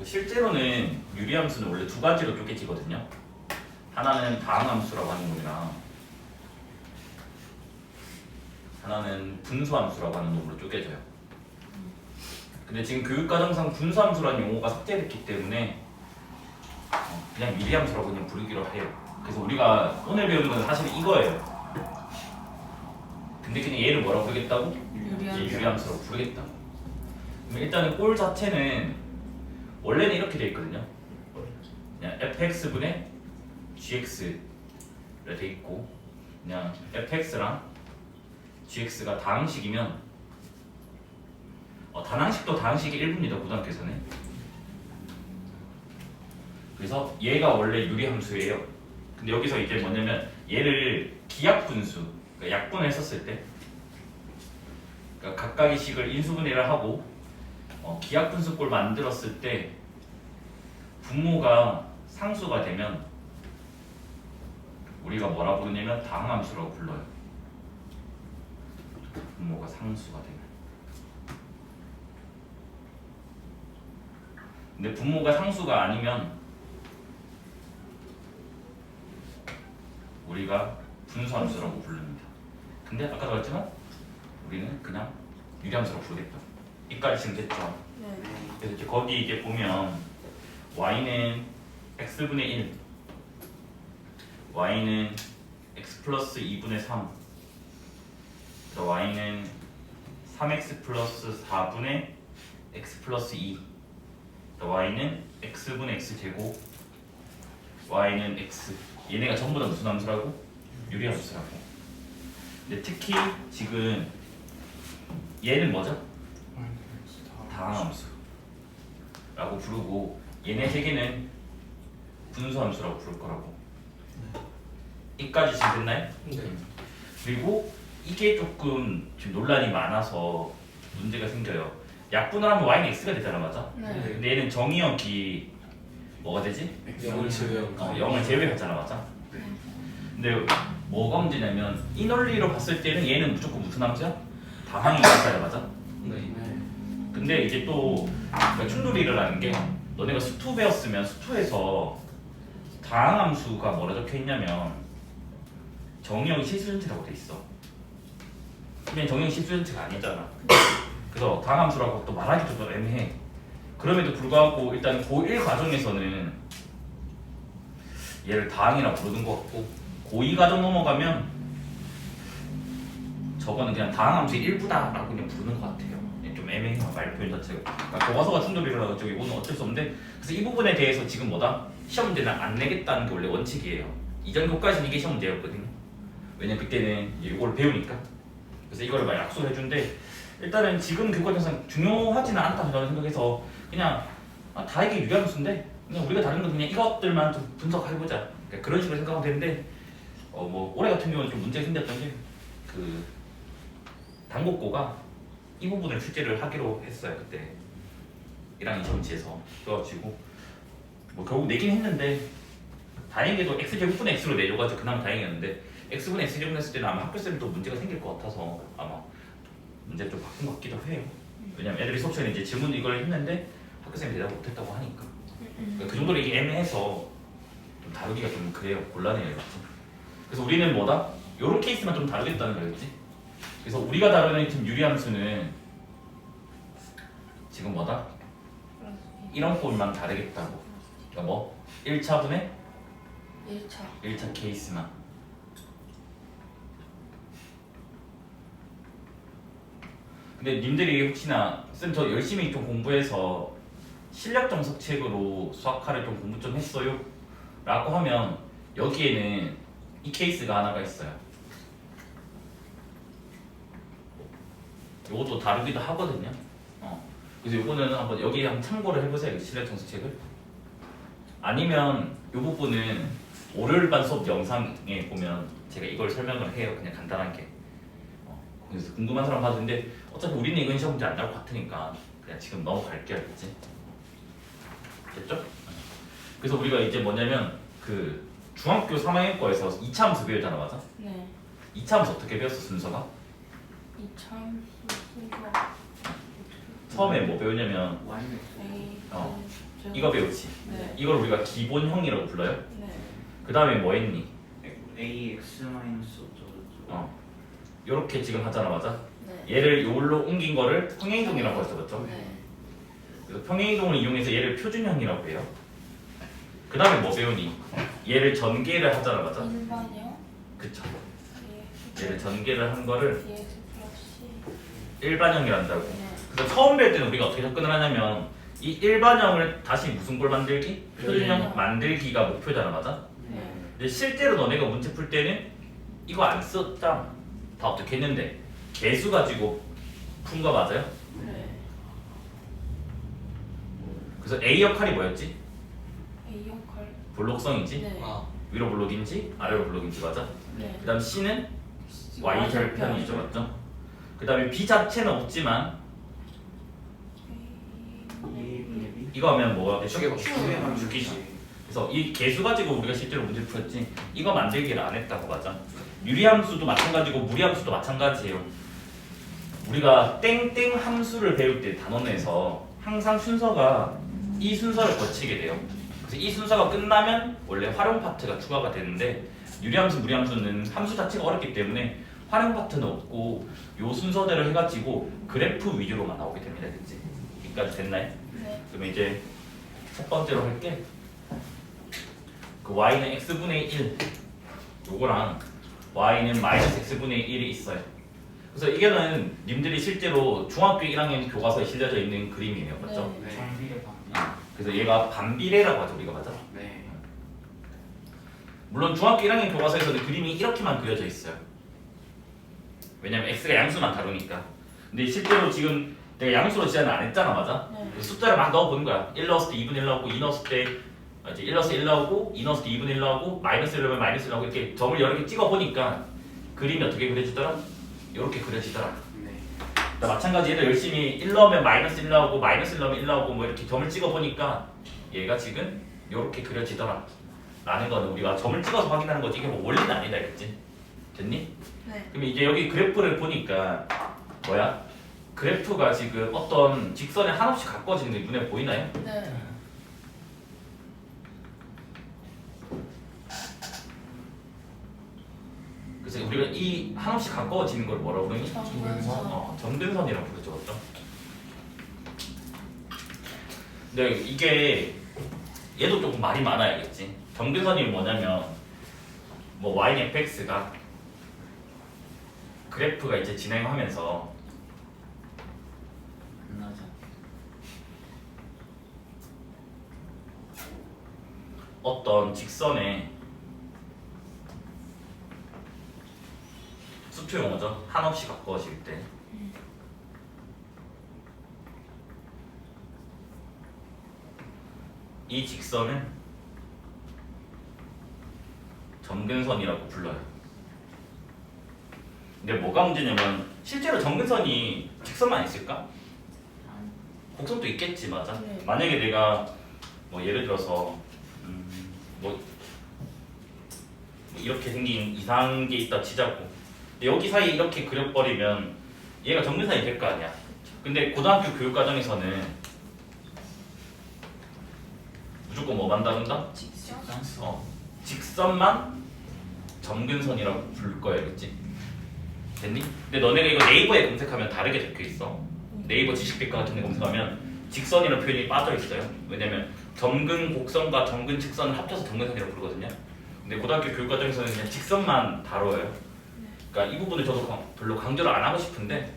실제로는 유리함수는 원래 두 가지로 쪼개지거든요. 하나는 다항함수라고 하는 놈이랑 하나는 분수함수라고 하는 놈으로 쪼개져요. 근데 지금 교육과정상 분수함수라는 용어가 삭제됐기 때문에 그냥 유리함수라고 그냥 부르기로 해요. 그래서 우리가 오늘 배우는 건 사실 이거예요. 근데 그냥 얘를 뭐라고 부르겠다고? 유리함수라고 부르겠다고. 그럼 일단은 꼴 자체는 원래는 이렇게 돼 있거든요. 그냥 fx분의 gx를 돼 있고, 그냥 fx랑 gx가 다항식이면 단항식도 다항식이 일부입니다. 고등학교에서는. 그래서 얘가 원래 유리함수예요. 근데 여기서 이제 뭐냐면 얘를 기약분수, 그러니까 약분을 했었을 때, 그러니까 각각의 식을 인수분해를 하고 기약분수꼴 만들었을 때 분모가 상수가 되면 우리가 뭐라 부르냐면 다항함수라고 불러요. 분모가 상수가 되면. 근데 분모가 상수가 아니면 우리가 분수함수라고 부릅니다. 근데 아까도 말했지만 우리는 그냥 유리함수라고 부르겠다. 이까지 지금 됐죠? 네. 그래서 이제 거기 이제 보면 y는 x분의 1, y는 x 플러스 2분의 3, y는 3x 플러스 4분의 x 플러스 2, y는 x분의 x제곱, y는 x. 얘네가 전부 다 무슨 함수라고? 유리함수라고. 근데 특히 지금 얘는 뭐죠? 다항함수라고 부르고, 얘네 세 개는 분수함수라고 부를 거라고. 이까지 지금 됐나요? 네. 그리고 이게 조금 지금 논란이 많아서 문제가 생겨요. 약분을 하면 y는 x가 되잖아, 맞아? 네. 근데 얘는 정의역이 뭐가 되지? 0을 제외한 거. 0을 제외하잖아, 맞아? 근데 뭐가 문제냐면 이 논리로 봤을 때는 얘는 무조건 무슨 함수야? 다항이 있어야 맞아? 네. 근데 이제 또 충돌이 일어나는 게, 너네가 수투 배웠으면 수투에서 다항함수가 뭐라 적혀 있냐면 정의역이 실수전체라고 돼 있어. 그냥 정의역이 실수전체가 아니잖아. 그래서 다항함수라고 또 말하기도 좀 애매해. 그럼에도 불구하고 일단 고1 과정에서는 얘를 다항이라 부르는 것 같고, 고2 과정 넘어가면 저거는 그냥 다항함수의 일부다라고 그냥 부르는 것 같아요. 좀 애매해요, 말 표현 자체가. 그러니까 교과서가 충돌이 일어나서 저기 오늘 어쩔 수 없는데, 그래서 이 부분에 대해서 지금 뭐다? 시험 문제는 안 내겠다는 게 원래 원칙이에요. 이전 교과에서는 이게 시험 문제였거든요. 왜냐면 그때는 이제 이걸 배우니까. 그래서 이거를 막 약속해 준데, 일단은 지금 교과서상 중요하지는 않다 저는 생각해서 그냥 다 이게 유리함수인데 그냥 우리가 다른 건 그냥 이것들만 좀 분석해보자, 그러니까 그런 식으로 생각하면 되는데, 뭐 올해 같은 경우는 좀 문제가 생겼던 게 그 당국고가 이 부분을 출제를 하기로 했어요. 그때 1학년 시험지에서. 그래가지고 뭐 결국 내긴 했는데, 다행히도 x제곱분의 x로 내줘가지고 그나마 다행이었는데, x분의 x제곱 냈을 때는 아마 학교쌤이 또 문제가 생길 것 같아서 아마 문제 좀 바꾼 것 같기도 해요. 왜냐면 애들이 수업 시간에 이제 질문 이걸 했는데 학교쌤이 대답 못했다고 하니까. 그러니까 그 정도로 이게 애매해서 좀 다루기가 좀 그래요. 곤란해요. 그래서 우리는 뭐다? 요런 케이스만 좀 다루겠다는 거였지. 그래서 우리가 다루는 지금 유리함수는 지금 뭐다? 이런 꼴만 다르겠다고. 그러니까 뭐 1차분의 1차 케이스만. 근데 님들이 혹시나 쌤 저 열심히 좀 공부해서 실력 정석책으로 수학화를 좀 공부 좀 했어요 라고 하면 여기에는 이 케이스가 하나가 있어요. 이것도 다루기도 하거든요. 그래서 이거는 한번 여기 한번 참고를 해보세요. 실력 정석책을. 아니면 이 부분은 월요일반 수업 영상에 보면 제가 이걸 설명을 해요. 그냥 간단하게. 그래서 궁금한 사람 봐도 되는데 어차피 우리는 이건 시험 문제 안 나올 것 같으니까 그냥 지금 넘어갈게요. 알겠지? 됐죠? 그래서 우리가 이제 뭐냐면 그 중학교 3학년과에서 2차 함수 배우잖아, 맞아? 네. 2차 함수 어떻게 배웠어, 순서가? 2차 함수 순서 처음에 뭐 배우냐면 Y는 이거 배우지. 네. 이걸 우리가 기본형이라고 불러요. 네. 그 다음에 뭐 했니? AX 마이너스 어쩌고저쩌고. 요렇게 지금 하잖아, 맞아? 네. 얘를 요걸로 옮긴 거를 평행이동이라고 했어, 맞죠? 네. 그래서 평행이동을 이용해서 얘를 표준형이라고 해요. 그 다음에 뭐 배우니? 얘를 전개를 하잖아, 맞아? 일반형. 그쵸. 예. 얘를 전개를 한 거를 EX 플러스 C. 일반형이란다고. 네. 그래서 처음 배울 때는 우리가 어떻게 접근을 하냐면 이 일반형을 다시 무슨 꼴 만들기? 표준형 만들기가 목표잖아, 맞아? 네. 근데 실제로 너네가 문제 풀 때는 이거 안 썼잖아. 다 어떻게 했는데 개수 가지고 푼 거 맞아요? 네. 그래서 A 역할이 뭐였지? A 역할. 블록성이지? 네. 위로 블록인지 아래로 블록인지 맞아? 네. 그 다음 C는 Y 절편이죠, 맞죠? 그 다음에 B 자체는 없지만 이거 하면 뭐가 되죠? 주기지. 그래서 이 개수 가지고 우리가 실제로 문제 풀었지 이거 만들기를 안 했다고 맞아. 유리함수도 마찬가지고 무리함수도 마찬가지예요. 우리가 땡땡 함수를 배울 때 단원에서 항상 순서가 이 순서를 거치게 돼요. 그래서 이 순서가 끝나면 원래 활용 파트가 추가가 되는데 유리함수, 무리함수는 함수 자체가 어렵기 때문에 활용 파트는 없고 요 순서대로 해가지고 그래프 위주로만 나오게 됩니다. 그치? 여기까지 됐나요? 네. 그러면 이제 첫 번째로 할게. 그 y는 x분의 1 요거랑 y는 마이너스 x분의 1이 있어요. 그래서 이게는 님들이 실제로 중학교 1학년 교과서에 실려져 있는 그림이에요. 맞죠? 네. 정비례 반비. 그래서 얘가 반비례라고 하죠. 우리가 맞아? 네. 물론 중학교 1학년 교과서에서는 그림이 이렇게만 그려져 있어요. 왜냐면 x가 양수만 다루니까. 근데 실제로 지금 내가 양수로 제한을 안 했잖아, 맞아? 네. 숫자를 막 넣어보는 거야. 1 넣었을 때 2분의 1 나오고 2 넣었을 때 이제 1 넣었을 때 1 나오고 2 넣었을 때 2분의 1 나오고 마이너스 1 넣으면 마이너스 1 나오고 이렇게 점을 여러 개 찍어보니까 그림이 어떻게 그려지더라? 이렇게 그려지더라. 네. 그러니까 마찬가지 얘도 열심히 1 넣으면 마이너스 1 나오고 마이너스 1 넣으면 1 나오고 뭐 이렇게 점을 찍어보니까 얘가 지금 이렇게 그려지더라 라는 거는 우리가 점을 찍어서 확인하는 거지 이게 뭐 원리는 아니다 알겠지? 됐니? 네. 그럼 이제 여기 그래프를 보니까 뭐야? 그래프가 지금 어떤 직선에 한없이 가까워지는 게 눈에 보이나요? 네. 그래서 우리가 이 한없이 가까워지는 걸 뭐라고 그러니? 정근선. 정근선이라고 부르죠, 그렇죠? 근데 이게 얘도 조금 말이 많아야겠지. 정근선이 뭐냐면 뭐 y fx가 그래프가 이제 진행하면서 만나자. 어떤 직선에 수표 용어죠. 한없이 가까워질 때 이 직선은 점근선이라고 불러요. 근데 뭐가 문제냐면 실제로 점근선이 직선만 있을까? 곡선도 있겠지, 맞아? 네. 만약에 내가 뭐 예를 들어서 뭐 이렇게 생긴 이상한 게 있다 치자고. 근데 여기 사이에 이렇게 그려버리면 얘가 점근선이 될 거 아니야. 근데 고등학교 교육 과정에서는 무조건 뭐 만다른다? 직선. 직선만 점근선이라고 부를 거야, 그치? 됐니? 근데 너네가 이거 네이버에 검색하면 다르게 적혀 있어. 네이버 지식백과 같은 데 검색하면 직선이라는 표현이 빠져 있어요. 왜냐면 점근 곡선과 점근 직선을 합쳐서 점근선이라고 부르거든요. 근데 고등학교 교육 과정에서는 그냥 직선만 다뤄요. 그러니까 이 부분을 저도 별로 강조를 안 하고 싶은데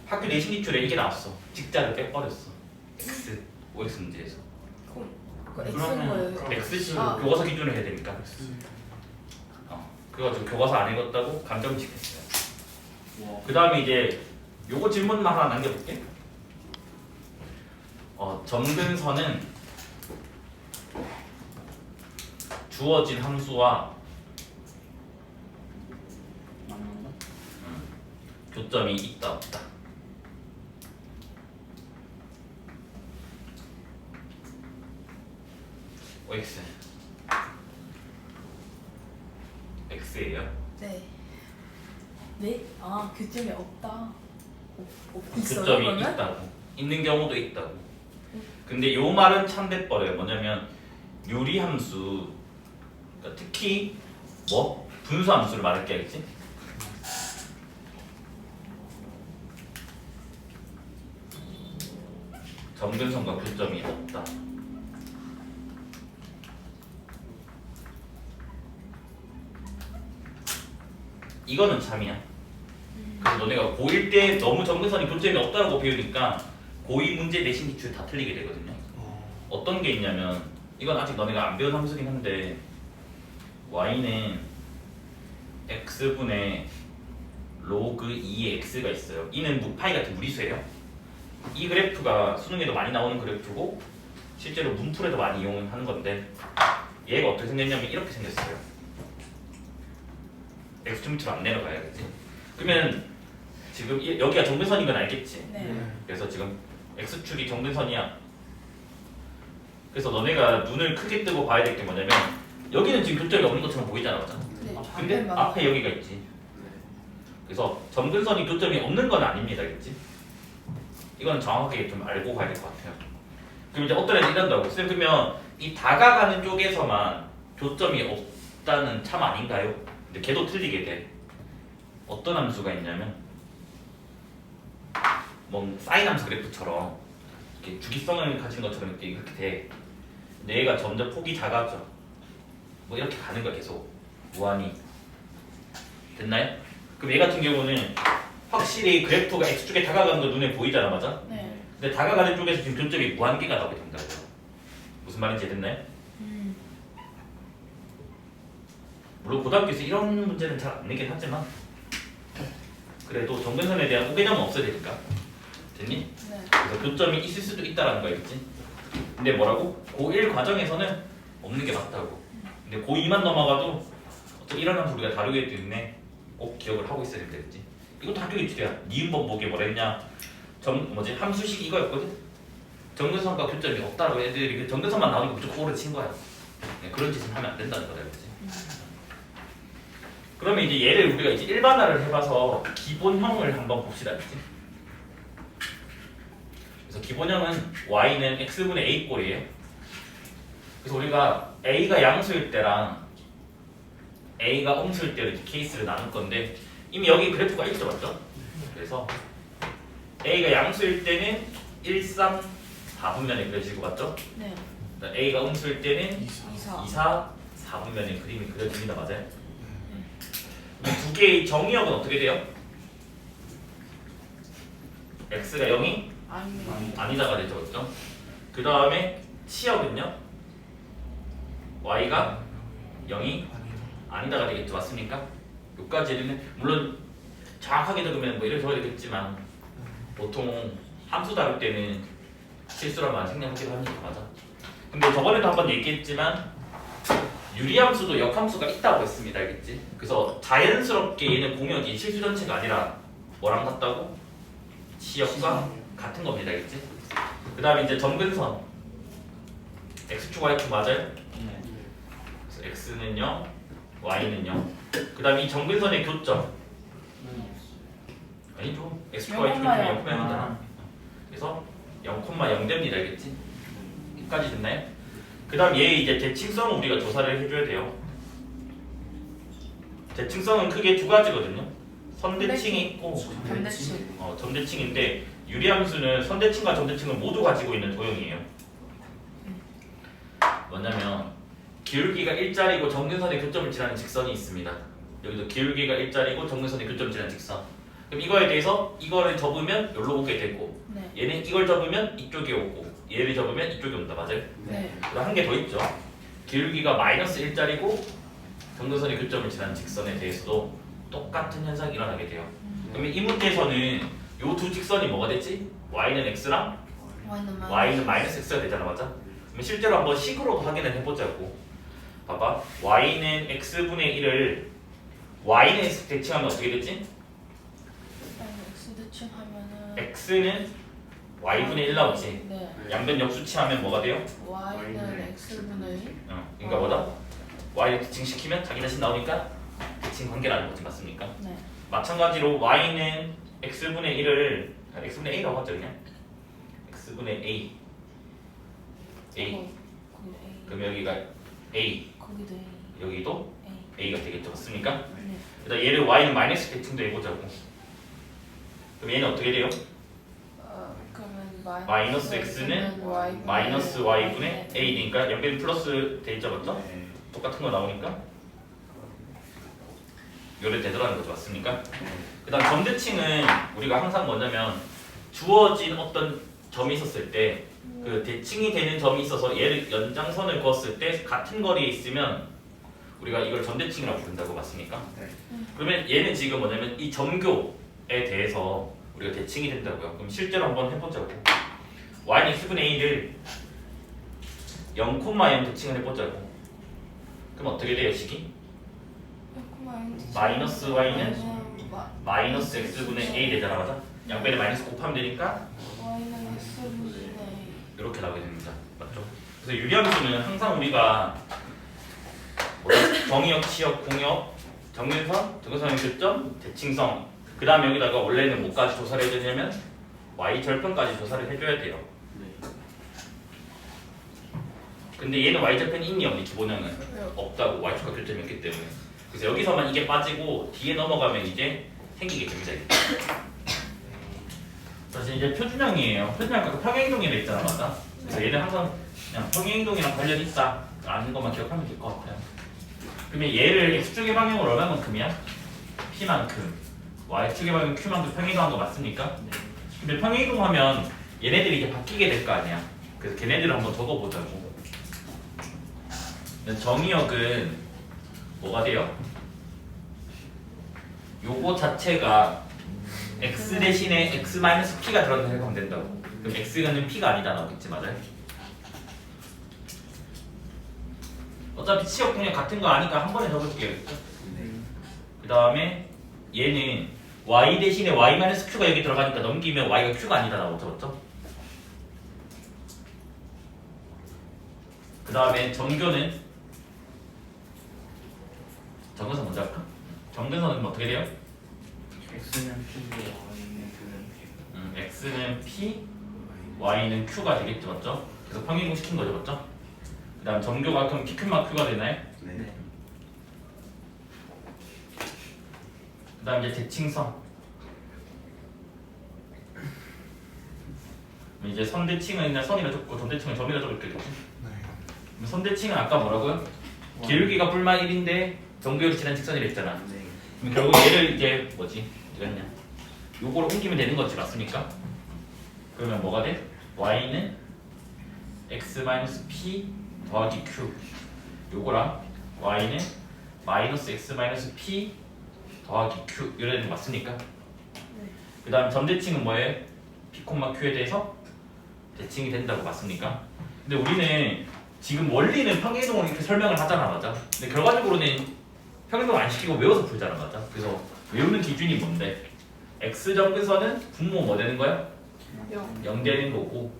학교 내신 기출에 이게 나왔어. 직자를 빼버렸어. X, OX 문제에서. 그 X는 그러면 뭐예요? X 아. 교과서 기준으로 해야 되니까. 그래가지고 교과서 안 읽었다고 감점직했어요. 그 다음에 이제 요거 질문만 하나 남겨볼게. 점근선은 주어진 함수와 만난다. 교점이 있다 없다. OX X예요. 네. 네? 아 교점이 없다. 있어요 교점이 그러면? 있다고. 있는 경우도 있다고. 근데 요 말은 참돼 버려요. 뭐냐면 유리함수, 그러니까 특히 뭐 분수함수를 말할 게 알겠지? 점근선과 교점이 없다. 이거는 참이야. 그래서 너네가 고1 때 너무 점근선이 교점이 없다고 배우니까 고2 문제 내신 기출 다 틀리게 되거든요. 어떤 게 있냐면 이건 아직 너네가 안 배운 함수긴 한데 y는 x분의 로그 2의 x가 있어요. 이는 파이 같은 무리수예요. 이 그래프가 수능에도 많이 나오는 그래프고 실제로 문풀에도 많이 이용하는 건데 얘가 어떻게 생겼냐면 이렇게 생겼어요. x축 밑으로 안 내려가야겠지. 그러면 지금 여기가 정근선인 건 알겠지? 네. 그래서 지금 x축이 정근선이야. 그래서 너네가 눈을 크게 뜨고 봐야 될 게 뭐냐면 여기는 지금 교점이 없는 것처럼 보이잖아, 맞아? 네. 근데 앞에 여기가 있지. 그래서 점근선이 교점이 없는 건 아닙니다, 알겠지? 이건 정확하게 좀 알고 가야 될 것 같아요. 그럼 이제 어떤 애들 이런다고. 쌤 그러면 이 다가가는 쪽에서만 교점이 없다는 참 아닌가요? 근데 걔도 틀리게 돼. 어떤 함수가 있냐면 뭐 사인 함수 그래프처럼 이렇게 주기성을 가진 것처럼 이렇게 돼. 근데 얘가 점점 폭이 작아져. 뭐 이렇게 가는 거야 계속 무한히. 됐나요? 그럼 얘 같은 경우는 확실히 그래프가 x축에 다가가는 거 눈에 보이잖아, 맞아? 네. 근데 다가가는 쪽에서 지금 교점이 무한개가 나오게 된다고요. 무슨 말인지 됐나요? 물론 고등학교에서 이런 문제는 잘 안 내긴 하지만 그래도 정근선에 대한 오개념은 없어야 되니까. 됐니? 네. 그래서 교점이 있을 수도 있다라는 거 알겠지? 근데 뭐라고? 고1 과정에서는 없는 게 맞다고. 근데 고2만 넘어가도 어차피 이런 함수 우리가 다루기 때문에 꼭 기억을 하고 있어야 된다, 그랬지? 이것도 학교 기출이야. 니은법 보기에 뭐라 했냐? 함수식 이거였거든? 정근선과 교점이 없다라고 애들이 그 정근선만 나오니까 무조건 오래 친 거야. 네, 그런 짓은 하면 안 된다는 거다, 그랬지? 그러면 이제 얘를 우리가 이제 일반화를 해봐서 기본형을 한번 봅시다, 그치? 그래서 기본형은 y는 x분의 a 꼴이에요. 그래서 우리가 a가 양수일 때랑 a가 음수일 때로 이렇게 케이스를 나눌 건데 이미 여기 그래프가 있죠, 맞죠? 그래서 a가 양수일 때는 1, 3, 4분면에 그려지고 맞죠? 네. a가 음수일 때는 2, 4. 2, 4, 4분면에 그림이 그려집니다, 맞아요? 두 개의 정의역은 어떻게 돼요? x가 0이 아니다가 되죠, 그렇죠? 그 다음에 치역은요? y가 0이 아니다가 되겠죠, 맞습니까? 여기까지는 물론 정확하게 적으면 뭐 이렇게 적어야 되겠지만 보통 함수 다룰 때는 실수란 말 생략하기도 하니까 맞아. 근데 저번에도 한번 얘기했지만 유리함수도 역함수가 있다고 했습니다, 알겠지? 그래서 자연스럽게 얘는 공역이 실수 전체가 아니라 뭐랑 같다고? 치역과 같은 겁니다, 알겠지? 그 다음에 이제 점근선 x축 y축 맞아요? 네. 그래서 x는 0, y는 0. 그 다음에 이 점근선의 교점 아니죠? x축 y축 교점이 0,0 되잖아. 그래서 0,0 됩니다, 알겠지? 여기까지 됐나요? 그 다음 얘 이제 대칭성은 우리가 조사를 해줘야 돼요. 대칭성은 크게 두 가지거든요. 선대칭이 있고 반대칭. 점대칭인데 유리함수는 선대칭과 점대칭을 모두 가지고 있는 도형이에요. 뭐냐면 기울기가 일자리고 정근선의 교점을 지나는 직선이 있습니다. 여기도 기울기가 일자리고 정근선의 교점을 지나는 직선. 그럼 이거에 대해서 이거를 접으면 여기로 오게 되고 네. 얘는 이걸 접으면 이쪽에 오고 얘를 접으면 이쪽에 온다, 맞아요? 네. 그다음 한 개 더 있죠. 기울기가 마이너스 일자리고 정근선의 교점을 지나는 직선에 대해서도 똑같은 현상이 일어나게 돼요. 그러면 이 문제에서는 이 두 직선이 뭐가 됐지? y는 x랑 y는 마이너스 x가 되잖아, 맞아? 그럼 실제로 한번 식으로도 확인을 해보자고. 봐봐, y는 x분의 1을 y는 x 대칭하면 어떻게 되지? x 대칭하면은 x는 y분의 1 나오지. 네. 양변 역수치하면 뭐가 돼요? y는 x분의 1. 그러니까 뭐다? y를 대칭시키면 자기 자신 나오니까 대칭 관계라는 거지, 맞습니까? 네. 마찬가지로 y는 x분의 1을 x분의 a라고 하죠, 그냥. x분의 a 거기도 그럼 여기가 a 거기도 A. 여기도 A. a가 되겠죠 맞습니까? 네. 일단 얘를 y는 마이너스 대칭도 해보자고 그럼 얘는 어떻게 돼요? 그러면 마이너스 x는 마이너스 y분의 a니까 옆에는 플러스 돼 있죠 맞죠? 네. 똑같은 거 나오니까 요래 되더라는 거죠 맞습니까? 그 다음 점대칭은 우리가 항상 뭐냐면 주어진 어떤 점이 있었을 때 그 대칭이 되는 점이 있어서 얘를 연장선을 그었을 때 같은 거리에 있으면 우리가 이걸 점대칭이라고 부른다고 맞습니까? 네. 그러면 얘는 지금 뭐냐면 이 점교에 대해서 우리가 대칭이 된다고요. 그럼 실제로 한번 해보자고. y는 x분의 a를 0,0 대칭을 해보자고. 그럼 어떻게 돼요 식이? 마이너스 y는 마이너스 x분의 a 되잖아 맞아? 양변에 마이너스 곱하면 되니까 y는 x분의 A. 이렇게 나오게 됩니다. 맞죠? 그래서 유리함수는 항상 우리가 정의역, 치역, 공역, 정근선, 등근선의 교점, 대칭성 그 다음 여기다가 원래는 뭐까지 조사를 해야 되냐면 y 절편까지 조사를 해줘야 돼요. 네. 근데 얘는 y 절편이 있니 없니 기본형은 없다고 y축과 교점이 있기 때문에 그래서 여기서만 이게 빠지고 뒤에 넘어가면 이제 생기게 됩니다. 사실 이제 표준형이에요. 표준형 아까 평행이동이라 했잖아 맞다? 그래서 얘는 항상 그냥 평행이동이랑 관련이 있다 아는 것만 기억하면 될 것 같아요. 그러면 얘를 x축의 방향으로 얼마만큼이야? p만큼 y축의 방향 q만큼 평행이동한 거 맞습니까? 네. 근데 평행이동하면 얘네들이 이제 바뀌게 될 거 아니야. 그래서 걔네들을 한번 적어보자고. 정의역은 뭐가 돼요? 요거 자체가 x 대신에 x-p가 들어간다 생각하면 된다고. 그럼 x는 p가 아니다 나오겠지 맞아요? 어차피 치역 공역 같은 거 아니까 한 번에 적을게요. 네. 그 다음에 얘는 y 대신에 y-q가 여기 들어가니까 넘기면 y가 q가 아니다 나오죠 맞죠? 그 다음에 정교는 정근선 먼저 할까? 정근선은 어떻게 돼요? x는 p고 y는 그 x는 p, y는 q가 되겠죠 맞죠? 그래서 평행이동 시킨 거죠 맞죠? 그 다음 정교가 그럼 pq만 q가 되나요? 네. 그 다음 이제 대칭성 이제 선대칭은 그냥 선이라 적고 점대칭은 점이라 적을 게 되겠지? 그럼 선대칭은 아까 뭐라고요? 기울기가 불만 1인데 정교율이 지난 직선이라 했잖아. 네. 그럼 결국 얘를 이제 뭐지? 어디갔냐? 요거를 옮기면 되는 거지 맞습니까? 그러면 뭐가 돼? y는 x-p 더하기 q 요거랑 y는 마이너스 x-p 더하기 q 이래야 되는 거 맞습니까? 그 다음 점대칭은 뭐예요? p, q에 대해서 대칭이 된다고 맞습니까? 근데 우리는 지금 원리는 평행이동을 이렇게 설명을 하잖아 맞아? 근데 결과적으로는 평행이동 안 시키고 외워서 풀잖아 맞아? 그래서 외우는 기준이 뭔데? x정근선은 분모 뭐 되는 거야? 0 되는 거고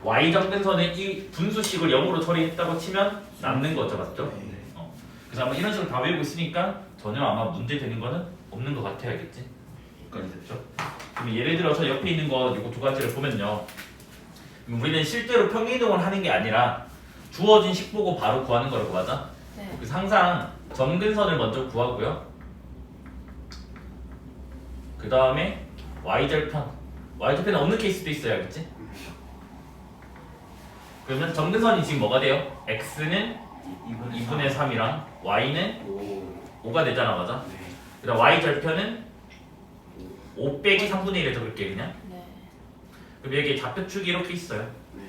y정근선은 이 분수식을 0으로 처리했다고 치면 남는 거죠 맞죠? 네. 그래서 아마 이런 식으로 다 외우고 있으니까 전혀 아마 문제 되는 거는 없는 것 같아야 겠지? 여기까지 됐죠? 그럼 예를 들어서 옆에 있는 거 이거 두 가지를 보면요 그럼 우리는 실제로 평행이동을 하는 게 아니라 주어진 식 보고 바로 구하는 거라고 맞아? 네. 그래서 항상 점근선을 먼저 구하고요 그 다음에 y절편 y절편은 없는 케이스도 있어야겠지? 그러면 점근선이 지금 뭐가 돼요? x는 2분의 3이랑 y는 5가 되잖아 맞아? 네. 그 다음 y절편은 5 빼기 3분의 1을 적을게 그냥 네. 그럼 여기 좌표축이 이렇게 있어요 네.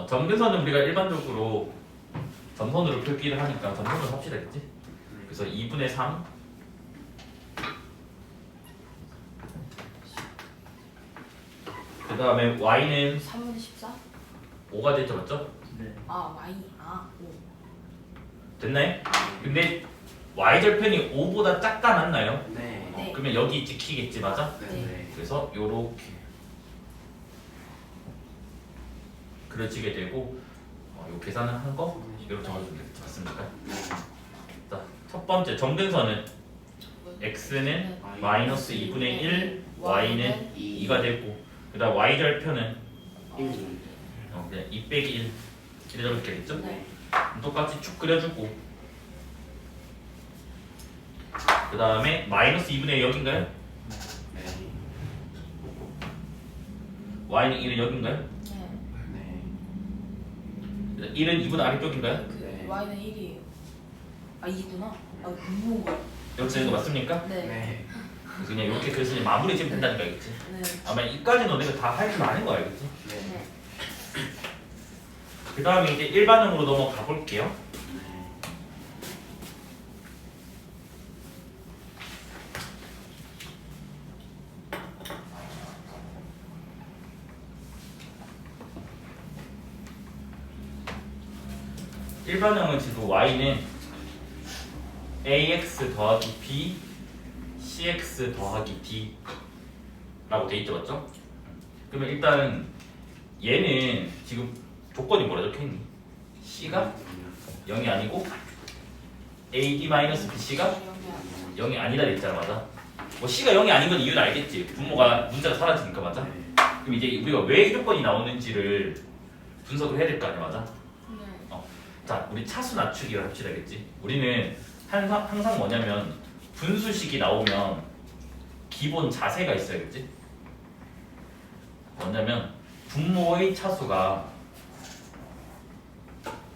점근선은 우리가 일반적으로 점선으로 표기를 하니까 점선으로 합시다 그치? 그래서 2분의 3 그 다음에 y는 3분의 14? 5가 되죠 맞죠? 네. 아 y. 아 5. 됐나요? 근데 y절편이 5보다 작다 맞나요? 네. 네. 그러면 여기 찍히겠지 맞아? 네. 그래서 요렇게 그려지게 되고 요 계산을 한 거 이렇게 적어주면 되겠지 맞습니까? 자, 첫 번째 점근선은 x는 마이너스 2분의 1 y는 2가 되고 그 그다음 y절편은 1. 그냥 2 빼기 1 이래 적을게겠죠? 네. 똑같이 축 그려주고 그 다음에 마이너스 2분의 1 여긴가요? 네. y는 1은 여긴가요? 네. 네. 1은 2분 아래쪽인가요? 그 네. y는 1이에요. 아 2구나. 아 무거운 거야. 이렇게 되는 거 맞습니까? 네. 네. 그래서 그냥 이렇게 그래서 마무리 지으면 된다니까 알겠지? 네. 아마 이까지 너네가 다 할 줄 아는 거 알겠지? 네. 네. 그 다음에 이제 일반형으로 넘어가 볼게요. 일반형은 지금 y는 ax 더하기 b cx 더하기 d 라고 돼 있죠, 맞죠? 그러면 일단 얘는 지금 조건이 뭐라 적혀있니? c가 0이 아니고 ad-bc가 0이 아니다 됐잖아, 맞아? 뭐 c가 0이 아닌 건 이유는 알겠지. 분모가 문자가 사라지니까, 맞아? 네. 그럼 이제 우리가 왜 이 조건이 나오는지를 분석을 해야 될 거 아니야, 맞아? 네. 자, 우리 차수 낮추기를 합시다, 알겠지? 우리는 항상 뭐냐면 분수식이 나오면 기본 자세가 있어야겠지? 뭐냐면 분모의 차수가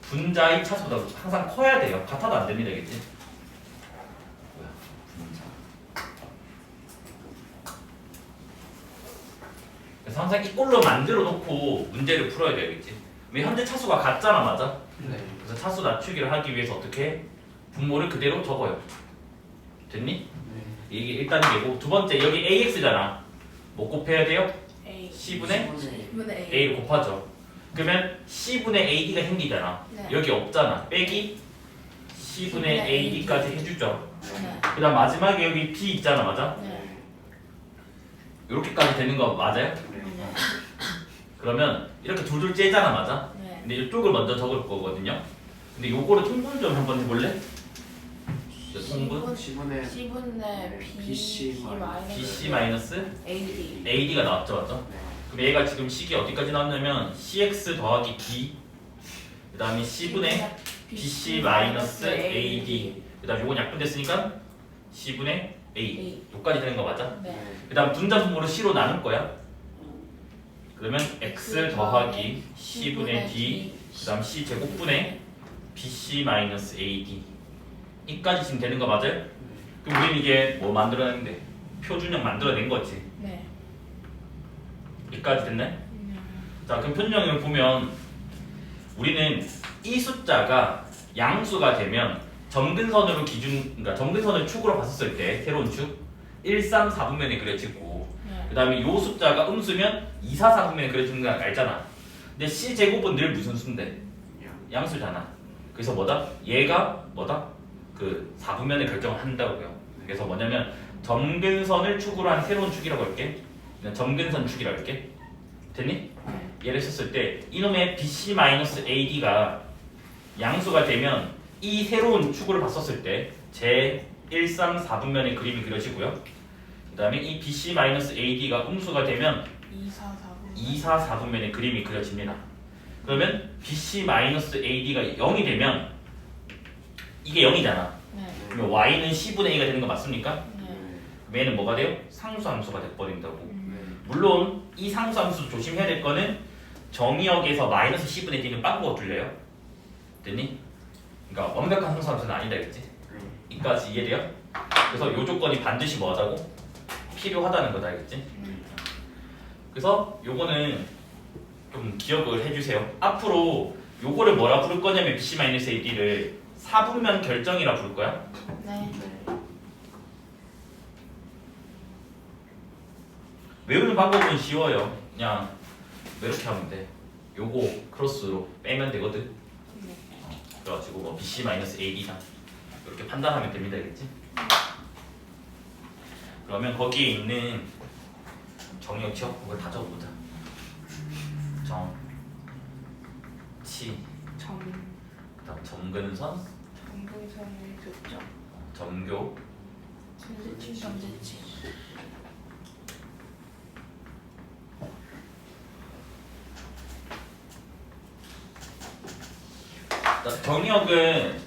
분자의 차수보다 항상 커야 돼요. 같아도 안 됩니다, 알겠지? 뭐야, 분자. 그래서 항상 이 꼴로 만들어 놓고 문제를 풀어야 돼야겠지? 왜 현재 차수가 같잖아, 맞아? 네. 그래서 차수 낮추기를 하기 위해서 어떻게 해? 분모를 그대로 적어요. 됐니? 네. 이게 1단계고 두 번째 여기 AX잖아. 뭐 곱해야 돼요? A. C분의 10분의 A. A를 곱하죠. 그러면 C분의 AD가 생기잖아. 네. 여기 없잖아. 빼기 C분의 AD까지 해주죠. 네. 그 다음 마지막에 여기 B 있잖아. 맞아? 네. 이렇게까지 되는 거 맞아요? 네. 그러면 이렇게 둘둘 째잖아. 맞아? 네. 근데 이쪽을 먼저 적을 거거든요. 근데 요거를 통분 좀 한번 해볼래? 통분 10분의 10분의 B BC 마이너스 BC 마이너스 AD. AD가 나왔죠. 맞죠? 네. 그럼 얘가 지금 식이 어디까지 나왔냐면 CX 더하기 D 그 다음에 C분의 BC 마이너스 AD 그 다음 요건 약분됐으니까 C분의 A 요까지 되는 거 맞아? 네. 그 다음 분자 분모를 C로 나눌 거야 그러면 X 더하기 C분의 D 그 다음 C 제곱분의 BC 마이너스 AD 이까지 지금 되는 거 맞아요? 그럼 우리는 이게 뭐 만들어냈는데 표준형 만들어낸 거지 네. 이까지 됐네? 자 그럼 표준형을 보면 우리는 이 숫자가 양수가 되면 점근선으로 그러니까 점근선을 축으로 봤었을 때 새로운 축 1, 3, 4분면에 그려지고 네. 그 다음에 요 숫자가 음수면 2, 4, 4분면에 그려지는 거 알잖아. 근데 C제곱은 늘 무슨 수인데? 양수잖아. 그래서 뭐다? 얘가 뭐다? 그 4분면에 결정을 한다고요. 그래서 뭐냐면 점근선을 축으로 한 새로운 축이라고 할게. 그냥 점근선 축이라고 할게. 됐니? 네. 얘를 썼을 때 이놈의 BC-AD가 양수가 되면 이 새로운 축을 봤었을 때 제 1, 3, 4분면의 그림이 그려지고요. 그 다음에 이 BC-AD가 음수가 되면 2, 4, 4분. 2, 4, 4분면의 그림이 그려집니다. 그러면 BC-AD가 0이 되면 이게 0이잖아. 네. 그러면 Y는 C분의 A가 되는 거 맞습니까? 네. 그럼 얘는 뭐가 돼요? 상수함수가 돼버린다고. 음. 물론 이 상수함수 조심해야 될 거는 정의역에서 마이너스 C분의 D는 빵꾸가 뚫려요. 됐니? 그러니까 완벽한 상수함수는 아니다 했지. 이까지 이해돼요? 그래서 요 조건이 반드시 뭐하다고? 필요하다는 거다 알겠지? 그래서 요거는 좀 기억을 해주세요. 앞으로 요거를 뭐라 부를 거냐면 BC-AD를 4분면 결정이라 부를 거야. 네. 외우는 방법은 쉬워요. 그냥 이렇게 하면 돼. 요거 크로스로 빼면 되거든. 네. 그래가지고 뭐 BC-AD다 이렇게 판단하면 됩니다, 알겠지? 그러면 거기에 있는 정의역 지역 그걸 다 적어보자. 정, 치, 점. 그다음 점근선, 점근선을 줬죠. 점교, 전제치, 전제치. 정의역은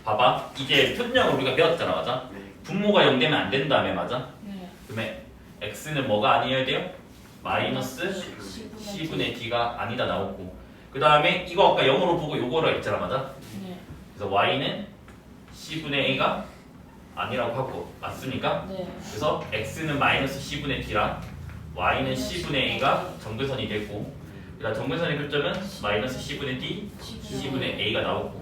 봐봐 이게 표준역을 우리가 배웠잖아 맞아? 네. 분모가 0 되면 안 된다며 맞아? 네. 그러면 x는 뭐가 아니어야 돼요? 마이너스 c분의 d가 아니다 나오고 그 다음에 이거 아까 0으로 보고 요거를 했잖아 맞아? 네. 그래서 y는 c분의 a가 아니라고 하고 맞습니까? 네. 그래서 x는 마이너스 c분의 d랑 y는 c분의 a가 정근선이 되고 그다음 정근선의 교점은 마이너스 c분의 d c분의 a가 나오고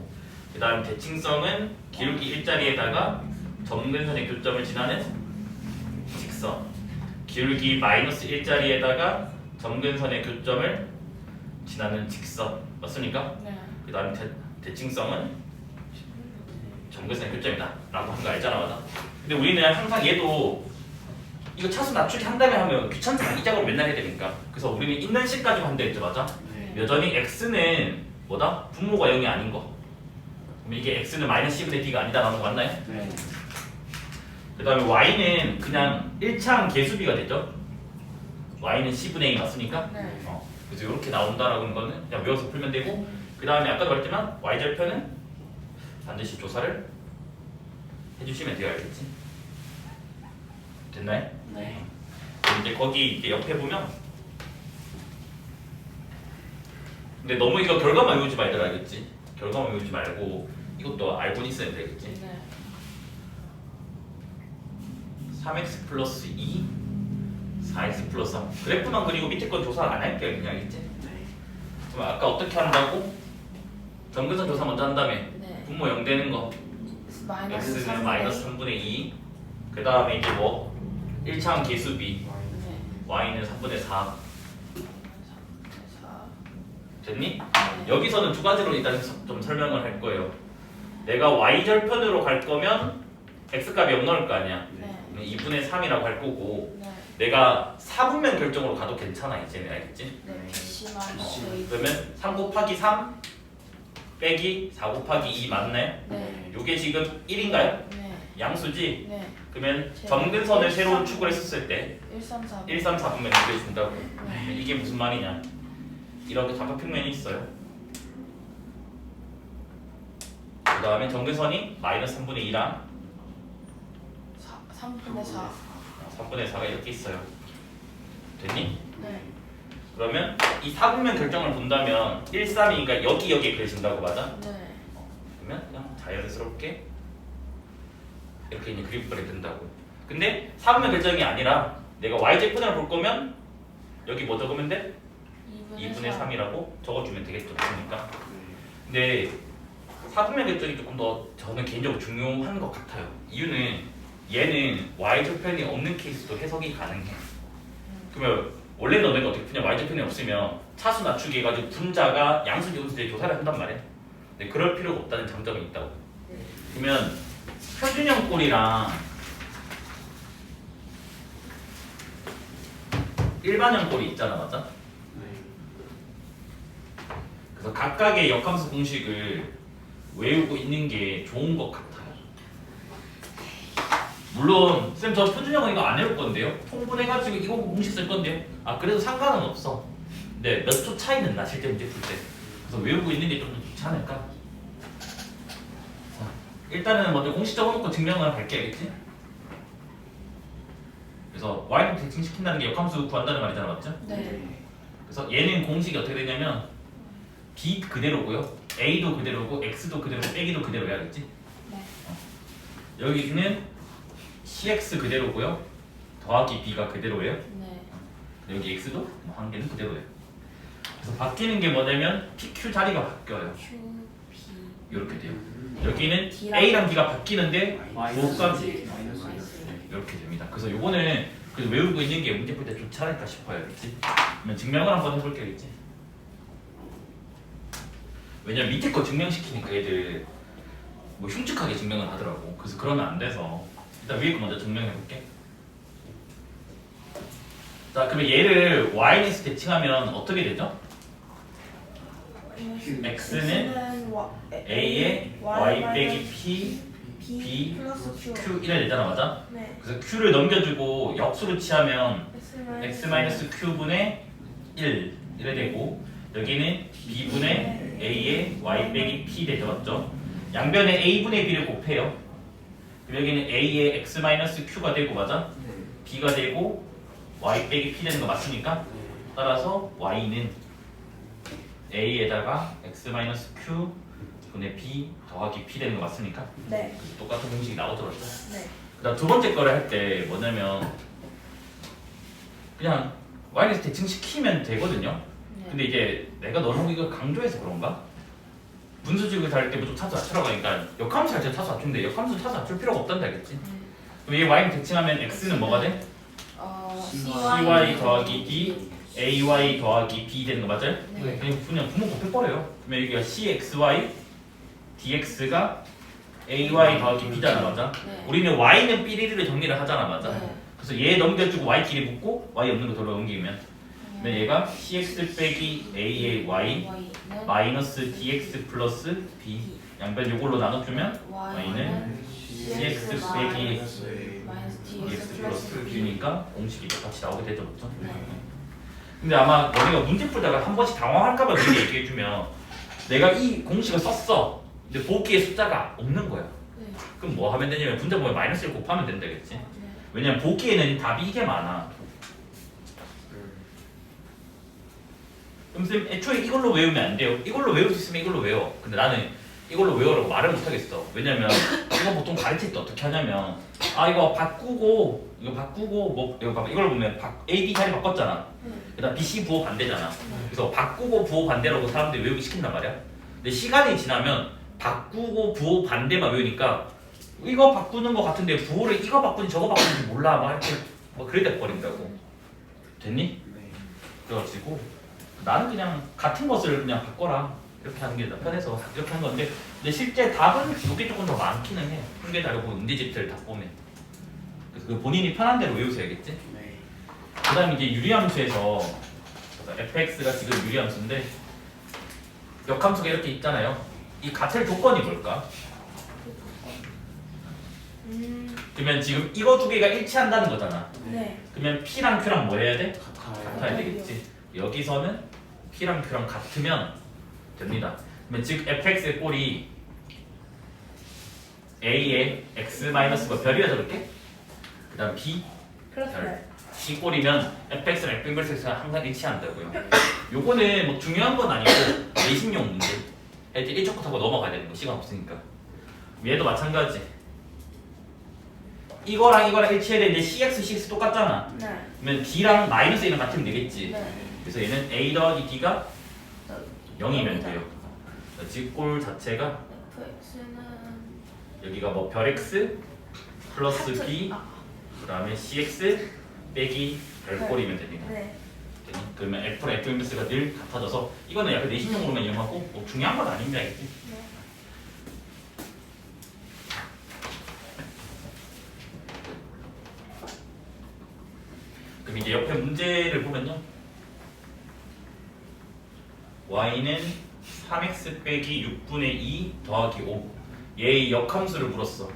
그 다음 대칭성은 기울기 일자리에다가 정근선의 교점을 지나는 직선 기울기 마이너스 일자리에다가 정근선의 교점을 지나는 직선 맞습니까? 네. 그 다음 대칭성은 정근선의 교점이다 라고 한 거 알잖아 맞아? 근데 우리는 항상 얘도 이거 차수 낮추기 한 다음에 하면 귀찮잖아 이 작업을 맨날 해야 되니까 그래서 우리는 있는 식까지 한다 했죠 맞아? 네. 여전히 x는 뭐다? 분모가 0이 아닌 거 그럼 이게 x는 마이너스 c분의 d가 아니다 라는 거 맞나요? 네. 그 다음에 y는 그냥 1차항 개수비가 되죠 y는 c분의 a 맞습니까? 네. 그래서 이렇게 나온다라는 거는 그냥 외워서 풀면 되고 그 다음에 아까도 말했지만 y절편은 반드시 조사를 해주시면 돼요 알겠지? 됐나요? 네. 그럼 이제 거기 이제 옆에 보면 근데 너무 이거 결과만 외우지 말더라 알겠지? 결과만 외우지 말고 이것도 알고 있어야 되겠지? 네. 3x 플러스 2 4x 플러스 3 그래프만 그리고 밑에 건 조사 안 할게요 그냥 알겠지? 네. 그럼 아까 어떻게 한다고? 정근선 조사 먼저 한 다음에 네. 분모 0 되는 거 마이너스 x는 마이너스 3분의 2 그 다음에 이제 뭐 1차항 개수비 네. y는 3분의 4 4. 됐니? 네. 여기서는 두 가지로 일단 좀 설명을 할 거예요 내가 y절편으로 갈 거면 x값이 0 넣을 거 아니야 네. 그럼 2분의 3이라고 할 거고 네. 내가 4분면 결정으로 가도 괜찮아 이제는 알겠지? 네. PC만 그러면 3 곱하기 3 빼기 4 곱하기 2 맞나요? 네. 요게 지금 1인가요? 네. 양수지? 네. 그러면 제- 정근선을 새로운 1, 3. 축을 했었을 때 1, 3, 4. 1, 3, 4분면 그려준다고 네. 이게 무슨 말이냐 이렇게 삼각평면이 있어요 그 다음에 정근선이 마이너스 3분의 2랑 3분의 4. 3분의 4가 이렇게 있어요 됐니? 네. 그러면 이 4분면 결정을 본다면 1, 3이니까 여기에 그려진다고 맞아? 네. 그러면 그냥 자연스럽게 이렇게 이제 그립을 된다고 근데 4분면 결정이 아니라 내가 y제분을 볼 거면 여기 뭐 적으면 돼? 2분의 3이라고 적어주면 되겠죠 그러니까 근데 4분면 결정이 조금 더 저는 개인적으로 중요한 것 같아요 이유는 얘는 y절편이 없는 케이스도 해석이 가능해 그러면 원래 너네가 어떻게 푸냐 y절편이 없으면 차수 낮추기 해가지고 분자가 양수지 음수지 조사를 한단 말이야 근데 그럴 필요가 없다는 장점이 있다고 그러면 표준형 꼴이랑 일반형 꼴이 있잖아 맞아? 그래서 각각의 역함수 공식을 외우고 있는 게 좋은 것 같아요 물론 쌤 저 표준형은 이거 안 해올 건데요 통분해가지고 이거 공식 쓸 건데요 아 그래도 상관은 없어 근데 몇 초 차이는 나 실제 문제 풀 때 그래서 외우고 있는 게 좀 좋지 않을까? 자, 일단은 먼저 공식 적어놓고 증명을 할게 알겠지? 그래서 y는 대칭시킨다는 게 역함수 구한다는 말이잖아 맞죠? 네. 그래서 얘는 공식이 어떻게 되냐면 b 그대로고요 a도 그대로고 x도 그대로 빼기도 그대로야 알겠지? 네. 여기는 cx 그대로고요 더하기 b가 그대로예요 네. 여기 x도 한 개는 그대로예요 그래서 바뀌는 게 뭐냐면 pq 자리가 바뀌어요 Q, P. 이렇게 돼요 여기는 D랑 a랑 b가 바뀌는데 부호값이 마이너스. 이렇게 됩니다 그래서 요거는 그래도 외우고 있는 게 문제 풀 때 좋지 않을까 싶어요 알겠지? 그러면 증명을 한번 해볼게요 알겠지? 왜냐면 밑에 거 증명시키니까 애들 뭐 흉측하게 증명을 하더라고 그래서 그러면 안 돼서 일단 위에 거 먼저 증명해볼게 자 그러면 얘를 y에서 대칭하면 어떻게 되죠? x는 a에 y 빼기 p b 플러스 Q. q 이래 되잖아 맞아? 네. 그래서 q를 넘겨주고 역수로 취하면 X x 마이너스 q분의 1 이래 되고 여기는 b분의 a의 y 빼기 p 되죠, 맞죠? 양변에 a분의 b를 곱해요. 그럼 여기는 a의 x 마이너스 q가 되고 맞아? b가 되고 y 빼기 p 되는 거 맞습니까? 따라서 y는 a에다가 x 마이너스 q 분의 b 더하기 p 되는 거 맞습니까? 네. 똑같은 공식이 나오더라고요. 네. 그다음 두 번째 거를 할 때 뭐냐면 그냥 y는 대칭 시키면 되거든요. 근데 이제 내가 너무 이거 강조해서 그런가? 분수식을 다룰 때 좀 차수 낮추라고 하니까 역함수 할 때 차수 낮추는데 역함수 차수 낮출 필요가 없단다 알겠지? 그럼 얘 y는 대칭하면 x는 뭐가 돼? cy 더하기 d ay 더하기 b 되는 거 맞아요? 네. 그냥 구멍 곱해버려요. 그러면 여기가 cxy dx가 ay 더하기 b잖아 맞아? 네. 우리는 y는 삐리리를 정리를 하잖아 맞아? 네. 그래서 얘 넘겨주고 y 길이 붙고 y 없는 거 돌아 넘기면 그러면 얘가 cx 빼기 a의 y 마이너스 dx 플러스 b 양변 요걸로 나눠주면 y는 cx 빼기 dx 플러스 b니까 공식이 똑같이 나오게 되죠 맞죠? 네. 근데 아마 너네가 문제 풀다가 한 번씩 당황할까봐 미리 얘기해주면 내가 이 공식을 썼어 근데 보기에 숫자가 없는 거야. 그럼 뭐 하면 되냐면 분자보면 마이너스를 곱하면 된다겠지. 왜냐면 보기에는 답이 이게 많아. 그럼 쌤 애초에 이걸로 외우면 안 돼요. 이걸로 외울 수 있으면 이걸로 외워. 근데 나는 이걸로 외우라고 말을 못 하겠어. 왜냐면 이거 보통 가르칠 때 어떻게 하냐면 이거 바꾸고 뭐 이거 봐봐. 이걸 보면 A, B 자리 바꿨잖아. 그다음 B, C 부호 반대잖아. 그래서 바꾸고 부호 반대라고 사람들이 외우기 시킨단 말이야. 근데 시간이 지나면 바꾸고 부호 반대만 외우니까 이거 바꾸는 거 같은데 부호를 이거 바꾸는지 저거 바꾸는지 몰라 막 이렇게 뭐 그래 돼 버린다고. 됐니? 그래가지고 나는 그냥 같은 것을 그냥 바꿔라 이렇게 하는 게 더 편해서 이렇게 한 건데 근데 실제 답은 이게 조금 더 많기는 해. 훈계 다르고 문제집들 다 보면. 그래서 그 본인이 편한 대로 외우셔야겠지. 그다음 이제 유리함수에서 fx가 지금 유리함수인데 역함수가 이렇게 있잖아요. 이 같을 조건이 뭘까? 그러면 지금 이거 두 개가 일치한다는 거잖아. 네. 그러면 p랑 q랑 뭐 해야 돼? 같아요. 같아야 되겠지. 여기서는 p랑 q랑 같으면 됩니다. 그러면 즉 fx의 꼴이 a의 x 마이너스가 별이라 적을게. 그다음 b 그렇습니다. 이 꼴이면 fx랑 f 인버스가 항상 일치한다고요. 요거는 뭐 중요한 건 아니고 내신용 문제. 애들 1초컷 하고 넘어가야 되는 거 시간 없으니까. 얘도 마찬가지. 이거랑 일치해야 되는데 cx, cx 똑같잖아. 네. 그러면 d랑 마이너스 1은 같으면 되겠지. 네. 그래서 얘는 a 더하기 d가 0이면 돼요. 즉 꼴 자체가 fx는 여기가 뭐 별 x 플러스 하트- b 그 다음에 cx 빼기 별꼴이면 됩니다. 네. 그러면 f랑 f 인버스가 늘 같아져서 이거는 약간 내신용으로만 이용하고 뭐 중요한 건 아닙니다. 알겠지? 네. 그럼 이제 옆에 문제를 보면요. y는 3x 빼기 6분의 2 더하기 5 얘의 역함수를 물었어.